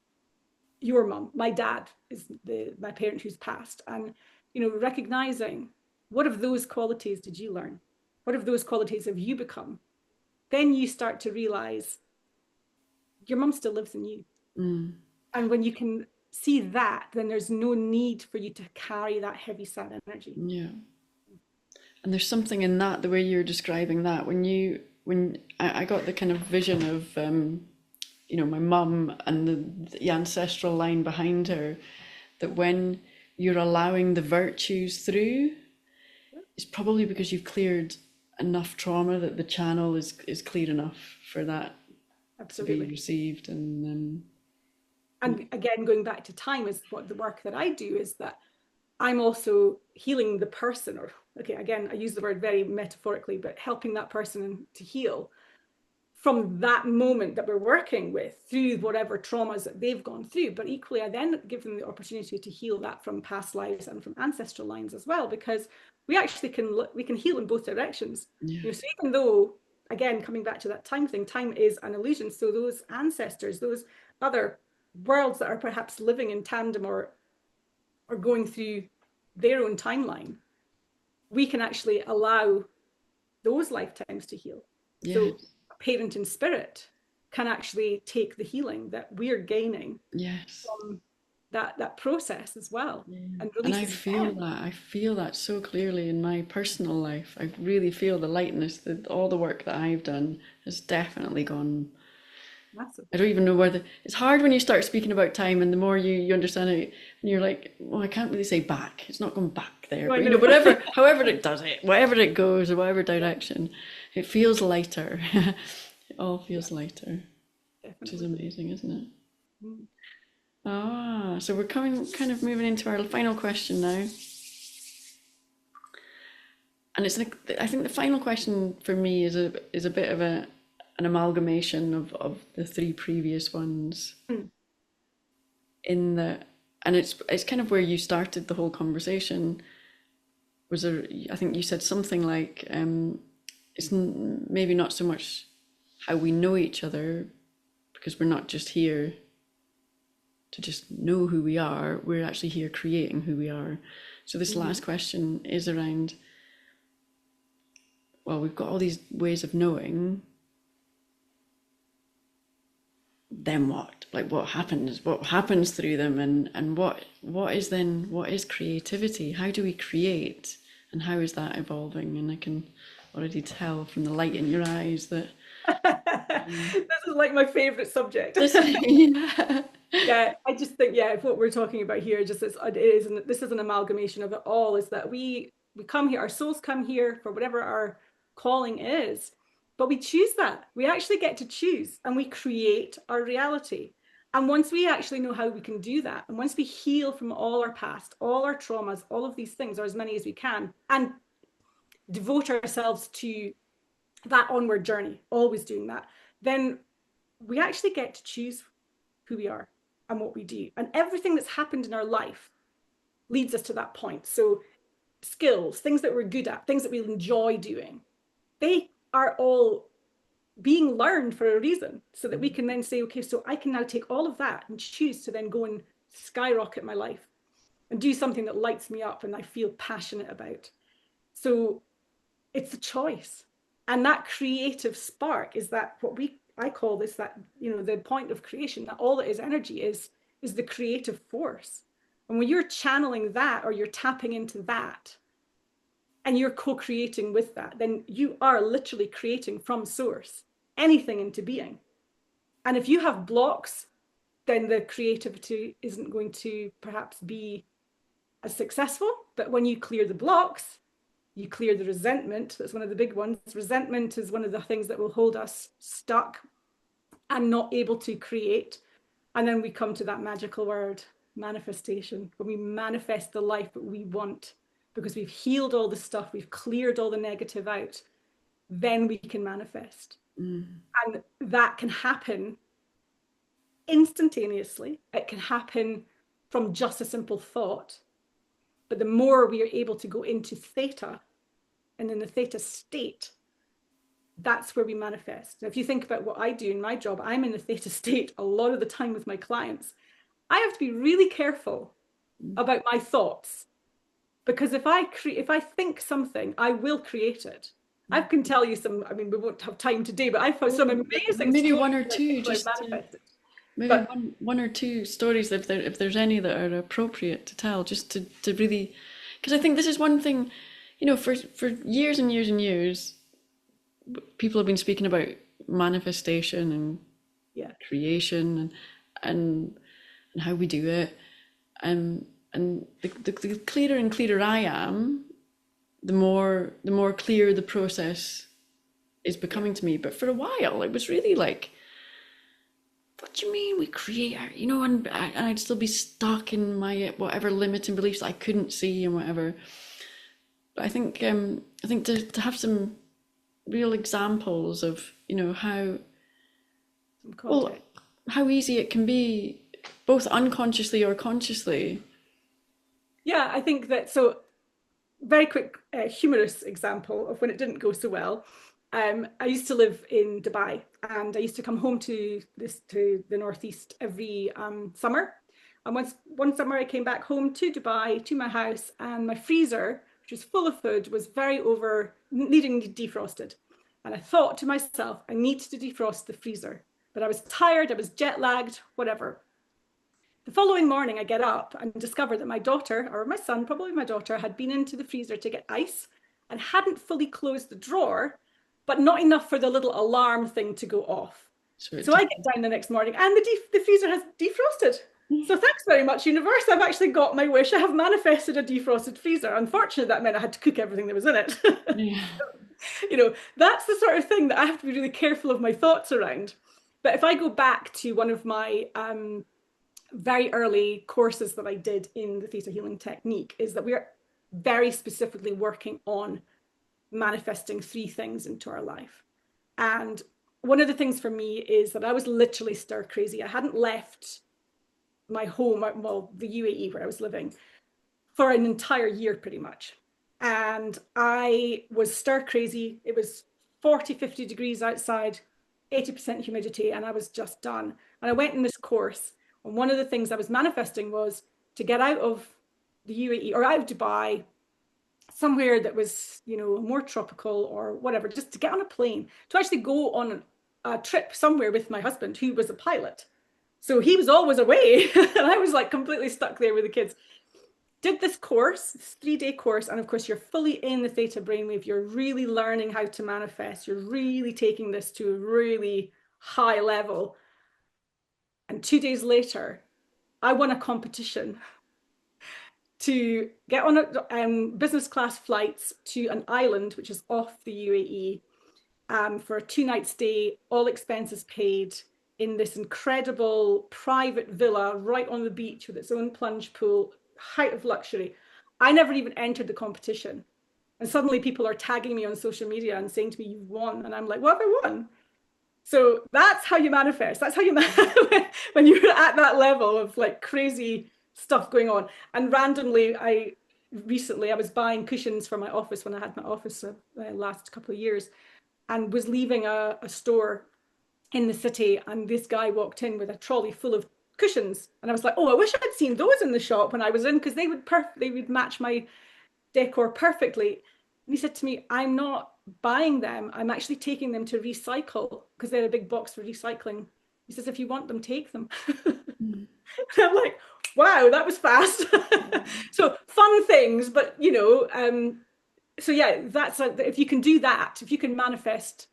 Speaker 2: your mum, my dad is my parent who's passed, and recognizing what of those qualities did you learn, what of those qualities have you become, then you start to realize your mum still lives in you. And when you can see that, then there's no need for you to carry that heavy sad energy.
Speaker 1: And there's something in that, the way you're describing that, when I got the kind of vision of my mum and the ancestral line behind her, that when you're allowing the virtues through, it's probably because you've cleared enough trauma that the channel is clear enough for that to be received. And
Speaker 2: again, going back to time, is what the work that I do is that I'm also healing the person, or again, I use the word very metaphorically, but helping that person to heal from that moment that we're working with through whatever traumas that they've gone through. But equally, I then give them the opportunity to heal that from past lives and from ancestral lines as well, because we actually can heal in both directions. So even though, again, coming back to that time thing, time is an illusion. So those ancestors, those other worlds that are perhaps living in tandem or going through their own timeline, we can actually allow those lifetimes to heal. So parent in spirit can actually take the healing that we're gaining from that process as well. And
Speaker 1: I feel that so clearly in my personal life. I really feel the lightness, that all the work that I've done has definitely gone
Speaker 2: massive.
Speaker 1: I don't even know whether it's hard when you start speaking about time, and the more you understand it, and you're like, well, I can't really say back. It's not going back there. But, whatever, however it does it, wherever it goes, or whatever direction, it feels lighter. It all feels lighter, which is amazing, isn't it? So we're kind of moving into our final question now. And it's like, I think the final question for me is a bit of an amalgamation of the three previous ones. And it's kind of where you started the whole conversation. I think you said something like, it's maybe not so much how we know each other, because we're not just here to just know who we are, we're actually here creating who we are. So this last question is around, well, we've got all these ways of knowing, then what? Like, what happens through them, and what is creativity? How do we create, and how is that evolving? And I can already tell from the light in your eyes that
Speaker 2: this is like my favorite subject.
Speaker 1: Yeah,
Speaker 2: I just think, if what we're talking about here just this is an amalgamation of it all, is that we come here, our souls come here for whatever our calling is, but we choose that. We actually get to choose, and we create our reality. And once we actually know how we can do that, and once we heal from all our past, all our traumas, all of these things, or as many as we can, and devote ourselves to that onward journey, always doing that, then we actually get to choose who we are and what we do. And everything that's happened in our life leads us to that point. So skills, things that we're good at, things that we enjoy doing, they are all being learned for a reason, so that we can then say, okay, so I can now take all of that and choose to then go and skyrocket my life and do something that lights me up and I feel passionate about. So it's a choice. And that creative spark is that I call this, that, the point of creation, that all that is energy is the creative force. And when you're channeling that, or you're tapping into that, and you're co-creating with that, then you are literally creating from source anything into being. And if you have blocks, then the creativity isn't going to perhaps be as successful. But when you clear the blocks, you clear the resentment. That's one of the big ones. Resentment is one of the things that will hold us stuck and not able to create. And then we come to that magical word, manifestation, when we manifest the life that we want, because we've healed all the stuff, we've cleared all the negative out, then we can manifest. And that can happen instantaneously. It can happen from just a simple thought. But the more we are able to go into theta, and in the theta state, that's where we manifest. Now, if you think about what I do in my job, I'm in the theta state a lot of the time with my clients. I have to be really careful about my thoughts, because if I think something, I will create it. I can tell you some, I mean, we won't have time today, but I've found some amazing
Speaker 1: maybe
Speaker 2: stories
Speaker 1: one or two, just maybe but, one or two stories, if there's any that are appropriate to tell, just to really, because I think this is one thing, you know, for years and years and years, people have been speaking about manifestation and creation and how we do it, and the clearer and clearer I am, the more clear the process is becoming to me. But for a while, it was really like, what do you mean we create our, you know, and I'd still be stuck in my whatever limiting beliefs I couldn't see and whatever. But I think to have some real examples of, you know, how easy it can be, both unconsciously or consciously.
Speaker 2: Yeah, I think that, so very quick humorous example of when it didn't go so well. I used to live in Dubai, and I used to come home to the Northeast every summer. And one summer I came back home to Dubai, to my house, and my freezer, which was full of food, was needing to be defrosted. And I thought to myself, I need to defrost the freezer. But I was tired, I was jet lagged, whatever. The following morning, I get up and discover that my daughter, or my son, probably my daughter, had been into the freezer to get ice and hadn't fully closed the drawer, but not enough for the little alarm thing to go off. So I get down the next morning and the freezer has defrosted. So thanks very much, universe. I've actually got my wish. I have manifested a defrosted freezer. Unfortunately, that meant I had to cook everything that was in it. Yeah. You know, that's the sort of thing that I have to be really careful of my thoughts around. But if I go back to one of my very early courses that I did in the theta healing technique, is that we're very specifically working on manifesting 3 things into our life. And one of the things for me is that I was literally stir crazy. I hadn't left my home, well, the UAE where I was living, for an entire year pretty much. And I was stir crazy. It was 40, 50 degrees outside, 80% humidity, and I was just done. And I went in this course, and one of the things I was manifesting was to get out of the UAE or out of Dubai, somewhere that was, you know, more tropical or whatever, just to get on a plane, to actually go on a trip somewhere with my husband, who was a pilot. So he was always away, and I was like completely stuck there with the kids. Did this course, this 3-day course, and of course you're fully in the Theta Brainwave. You're really learning how to manifest. You're really taking this to a really high level. And 2 days later, I won a competition to get on business class flights to an island, which is off the UAE, for a 2-night stay, all expenses paid, in this incredible private villa right on the beach with its own plunge pool, height of luxury. I never even entered the competition. And suddenly people are tagging me on social media and saying to me, you've won. And I'm like, what have I won? So that's how you manifest. That's how you when you're at that level of like crazy stuff going on. And randomly, recently I was buying cushions for my office when I had my office the last couple of years, and was leaving a store in the city, and this guy walked in with a trolley full of cushions, and I was like, oh, I wish I'd seen those in the shop when I was in, because they would match my decor perfectly. And he said to me, I'm not buying them, I'm actually taking them to recycle, because they're a big box for recycling. He says, if you want them, take them. I'm like, wow, that was fast. So fun things, but you know, so yeah, that's like, if you can do that, if you can manifest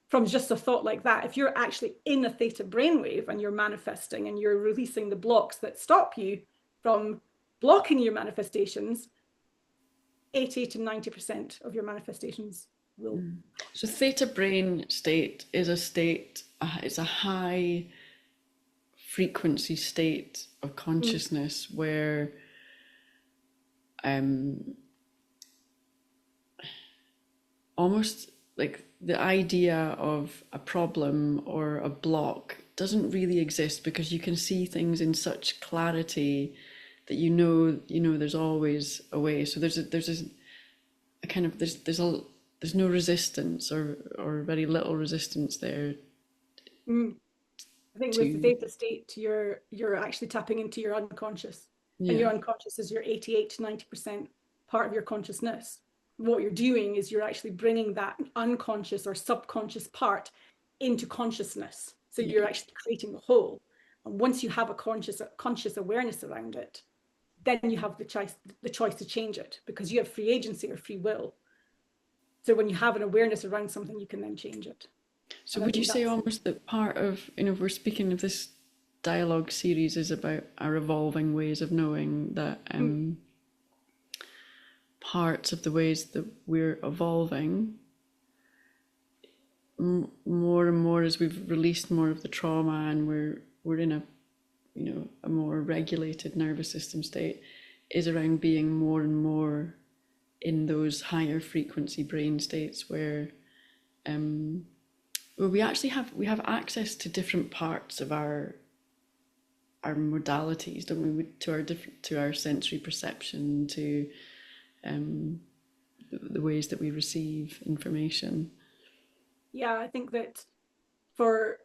Speaker 2: from just a thought like that, if you're actually in a theta brainwave and you're manifesting and you're releasing the blocks that stop you from blocking your manifestations, 80 to 90% of your manifestations will.
Speaker 1: So theta brain state is a state, it's a high frequency state of consciousness where almost like the idea of a problem or a block doesn't really exist, because you can see things in such clarity that you know there's always a way. So there's a kind of there's no resistance or very little resistance there.
Speaker 2: I think with the theta state, you're actually tapping into your unconscious, and your unconscious is your 88 to 90% part of your consciousness. What you're doing is you're actually bringing that unconscious or subconscious part into consciousness. So you're actually creating a whole. And once you have a conscious awareness around it, then you have the choice to change it, because you have free agency or free will. So when you have an awareness around something, you can then change it.
Speaker 1: So would you say almost that part of, if we're speaking of this dialogue series is about our evolving ways of knowing, that parts of the ways that we're evolving more and more as we've released more of the trauma and we're in a more regulated nervous system state, is around being more and more in those higher frequency brain states where we actually have access to different parts of our modalities, don't we, to our sensory perception, to the ways that we receive information.
Speaker 2: Yeah, I think that for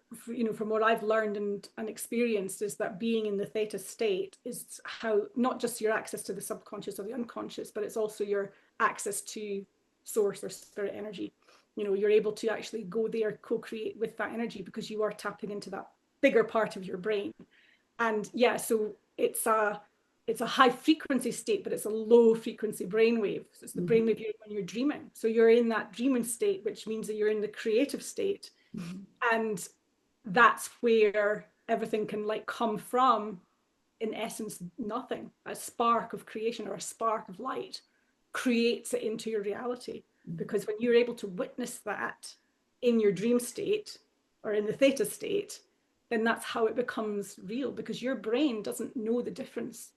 Speaker 2: from what I've learned and experienced, is that being in the theta state is how not just your access to the subconscious or the unconscious, but it's also your access to source or spirit energy. You're able to actually go there, co-create with that energy, because you are tapping into that bigger part of your brain. And so it's a high frequency state, but it's a low frequency brainwave. So it's the brainwave when you're dreaming. So you're in that dreaming state, which means that you're in the creative state. And that's where everything can come from, in essence, nothing. A spark of creation or a spark of light creates it into your reality. Because when you're able to witness that in your dream state or in the theta state, then that's how it becomes real, because your brain doesn't know the difference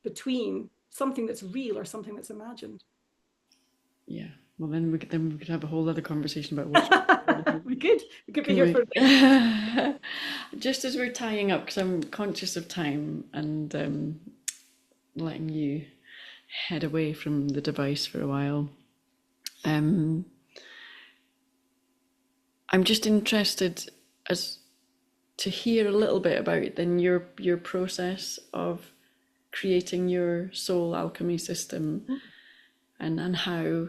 Speaker 2: between something that's real or something that's imagined.
Speaker 1: Yeah. Well, then we could have a whole other conversation about what
Speaker 2: we could be here for a bit.
Speaker 1: Just as we're tying up, because I'm conscious of time and letting you head away from the device for a while. I'm just interested to hear a little bit about then your process of creating your Soul Alchemy System, and how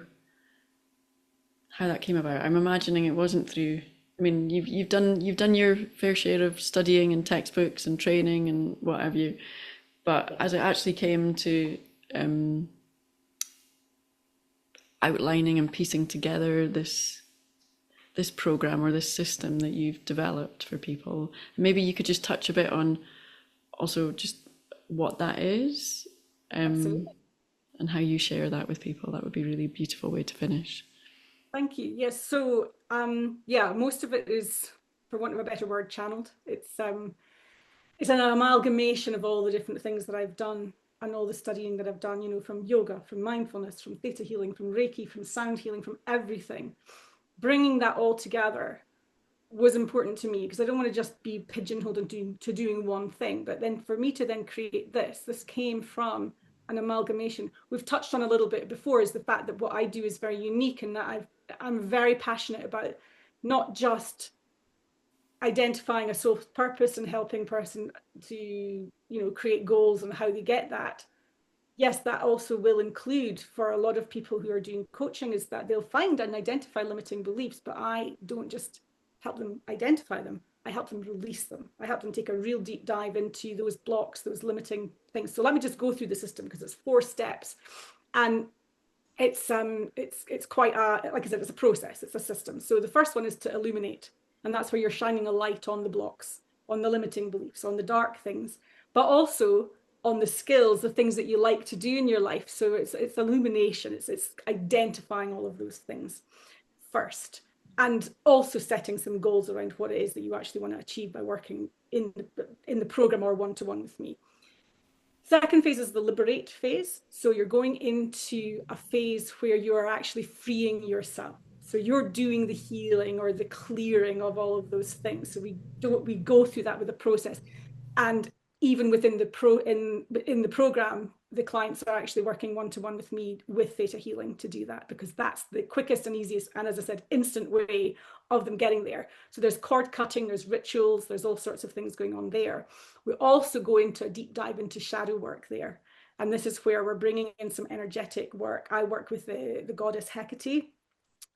Speaker 1: that came about. I'm imagining it wasn't through. I mean, you've done your fair share of studying and textbooks and training and what have you, but as it actually came to outlining and piecing together this program or this system that you've developed for people, maybe you could just touch a bit on also just what that is, and how you share that with people. That would be a really beautiful way to finish.
Speaker 2: Thank you. Yes. So most of it is, for want of a better word, channeled. It's an amalgamation of all the different things that I've done and all the studying that I've done, from yoga, from mindfulness, from theta healing, from Reiki, from sound healing, from everything. Bringing that all together was important to me, because I don't want to just be pigeonholed into doing one thing. But then for me to then create this came from an amalgamation. We've touched on a little bit before, is the fact that what I do is very unique, and that I'm very passionate about not just identifying a soul's purpose and helping person to create goals and how they get that. Yes, that also will include, for a lot of people who are doing coaching, is that they'll find and identify limiting beliefs, but I don't just help them identify them, I help them release them. I help them take a real deep dive into those blocks, those limiting things. So let me just go through the system, because it's 4 steps, and it's quite like I said, it's a process, it's a system. So the first one is to illuminate, and that's where you're shining a light on the blocks, on the limiting beliefs, on the dark things, but also on the skills, the things that you like to do in your life. So it's illumination, it's identifying all of those things first, and also setting some goals around what it is that you actually want to achieve by working in the program or one-to-one with me. Second phase is the liberate phase. So you're going into a phase where you are actually freeing yourself. So you're doing the healing or the clearing of all of those things. So we go through that with the process. And even within in the program, the clients are actually working one-to-one with me with Theta Healing to do that, because that's the quickest and easiest, and as I said, instant way of them getting there. So there's cord cutting, there's rituals, there's all sorts of things going on there. We also go into a deep dive into shadow work there. And this is where we're bringing in some energetic work. I work with the goddess Hecate,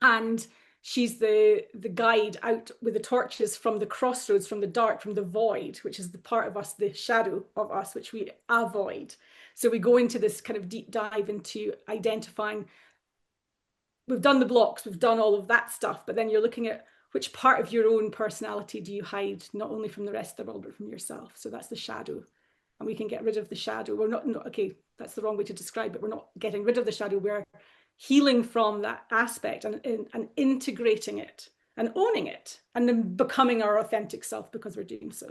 Speaker 2: and she's the guide out with the torches from the crossroads, from the dark, from the void, which is the part of us, the shadow of us, which we avoid. So we go into this kind of deep dive into identifying, we've done the blocks, we've done all of that stuff, but then you're looking at which part of your own personality do you hide, not only from the rest of the world, but from yourself. So that's the shadow. And we can get rid of the shadow. We're not okay, that's the wrong way to describe it. We're not getting rid of the shadow. We're healing from that aspect and integrating it and owning it, and then becoming our authentic self because we're doing so.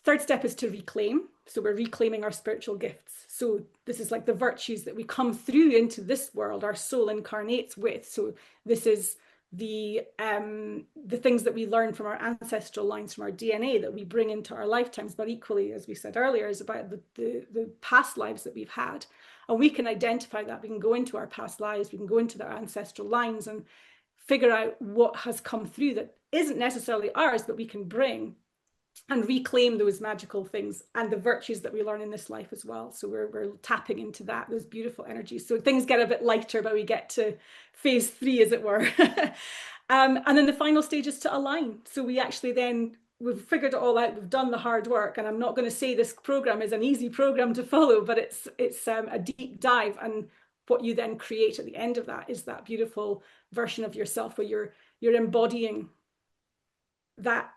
Speaker 2: Third step is to reclaim. So we're reclaiming our spiritual gifts. So this is like the virtues that we come through into this world, our soul incarnates with. So this is the things that we learn from our ancestral lines, from our DNA, that we bring into our lifetimes. But equally, as we said earlier, is about the past lives that we've had. And we can identify that. We can go into our past lives, we can go into their ancestral lines and figure out what has come through that isn't necessarily ours, but we can bring and reclaim those magical things and the virtues that we learn in this life as well. So we're tapping into that, those beautiful energies. So things get a bit lighter, but we get to phase 3, as it were. And then the final stage is to align. So we actually then, we've figured it all out, we've done the hard work, and I'm not going to say this program is an easy program to follow, but it's a deep dive. And what you then create at the end of that is that beautiful version of yourself where you're embodying that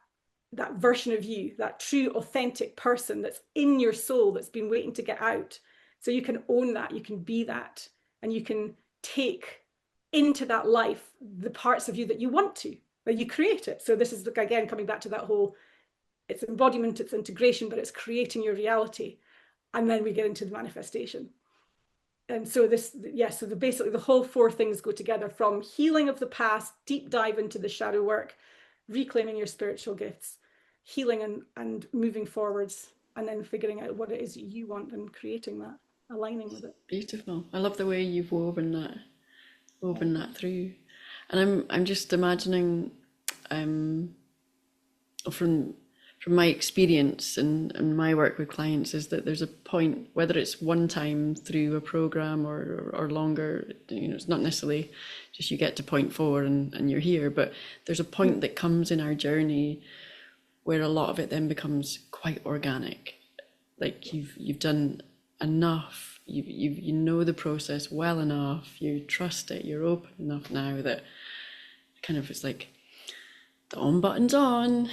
Speaker 2: version of you, that true authentic person that's in your soul, that's been waiting to get out. So you can own that, you can be that, and you can take into that life the parts of you that you want to, that you create it. So this is, again, coming back to that whole, it's embodiment, it's integration, but it's creating your reality. And then we get into the manifestation. And so this, yes, so basically the whole 4 things go together, from healing of the past, deep dive into the shadow work, reclaiming your spiritual gifts, healing and moving forwards, and then figuring out what it is you want and creating that, aligning with it.
Speaker 1: Beautiful. I love the way you've woven that through. And I'm just imagining from my experience and my work with clients, is that there's a point, whether it's one time through a program or longer, it's not necessarily just you get to point 4 and you're here, but there's a point that comes in our journey where a lot of it then becomes quite organic. Like you've done enough, you know the process well enough, you trust it, you're open enough now that kind of, it's like the on button's on.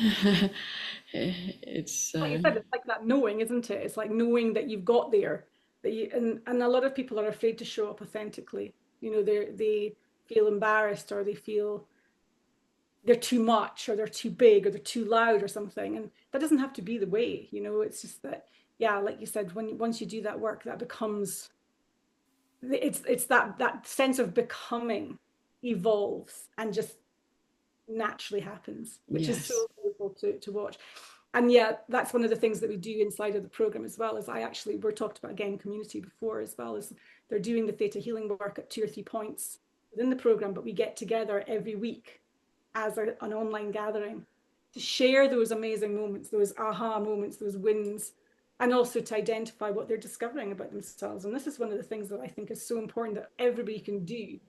Speaker 1: It's
Speaker 2: like you said, it's like that knowing, isn't it? It's like knowing that you've got there, that you, and a lot of people are afraid to show up authentically. They feel embarrassed, or they feel they're too much, or they're too big, or they're too loud or something. And that doesn't have to be the way, it's just that, yeah, like you said, once you do that work, that becomes, it's that sense of becoming evolves and just naturally happens, which is so beautiful to watch. And yeah, that's one of the things that we do inside of the program as well. Is we're talked about, again, community before, as well as they're doing the Theta Healing work at 2 or 3 points within the program, but we get together every week as an online gathering to share those amazing moments, those aha moments, those wins, and also to identify what they're discovering about themselves. And this is one of the things that I think is so important that everybody can do.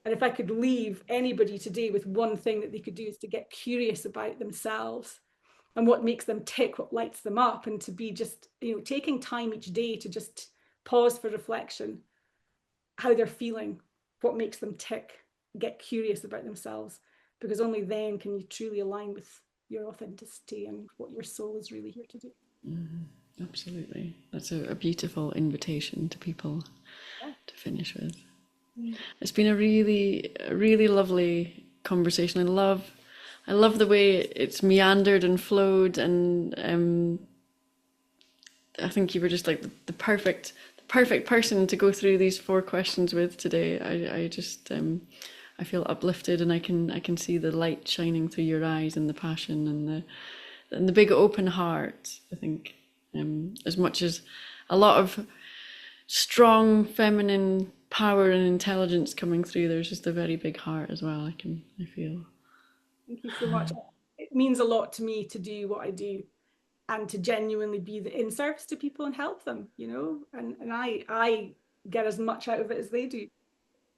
Speaker 2: And if I could leave anybody today with one thing that they could do, is to get curious about themselves and what makes them tick, what lights them up, and to be just, taking time each day to just pause for reflection, how they're feeling, what makes them tick, get curious about themselves, because only then can you truly align with your authenticity and what your soul is really here to do.
Speaker 1: Mm-hmm. Absolutely. That's a beautiful invitation to people to finish with. It's been a really lovely conversation. I love the way it's meandered and flowed, and I think you were just like the perfect person to go through these 4 questions with today. I just I feel uplifted, and I can see the light shining through your eyes, and the passion, and the big open heart. I think as much as a lot of strong feminine power and intelligence coming through, there's just a very big heart as well. I feel.
Speaker 2: Thank you so much. It means a lot to me to do what I do and to genuinely be in service to people and help them, you know, and I get as much out of it as they do.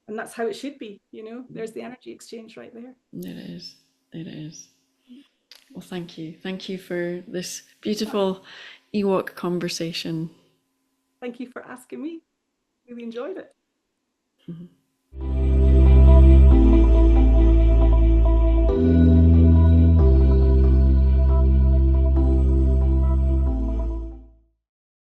Speaker 2: And that's how it should be, you know. There's the energy exchange right there.
Speaker 1: It is. It is. Well, thank you. Thank you for this beautiful EWOK conversation.
Speaker 2: Thank you for asking me. Really enjoyed it.
Speaker 1: Mm-hmm.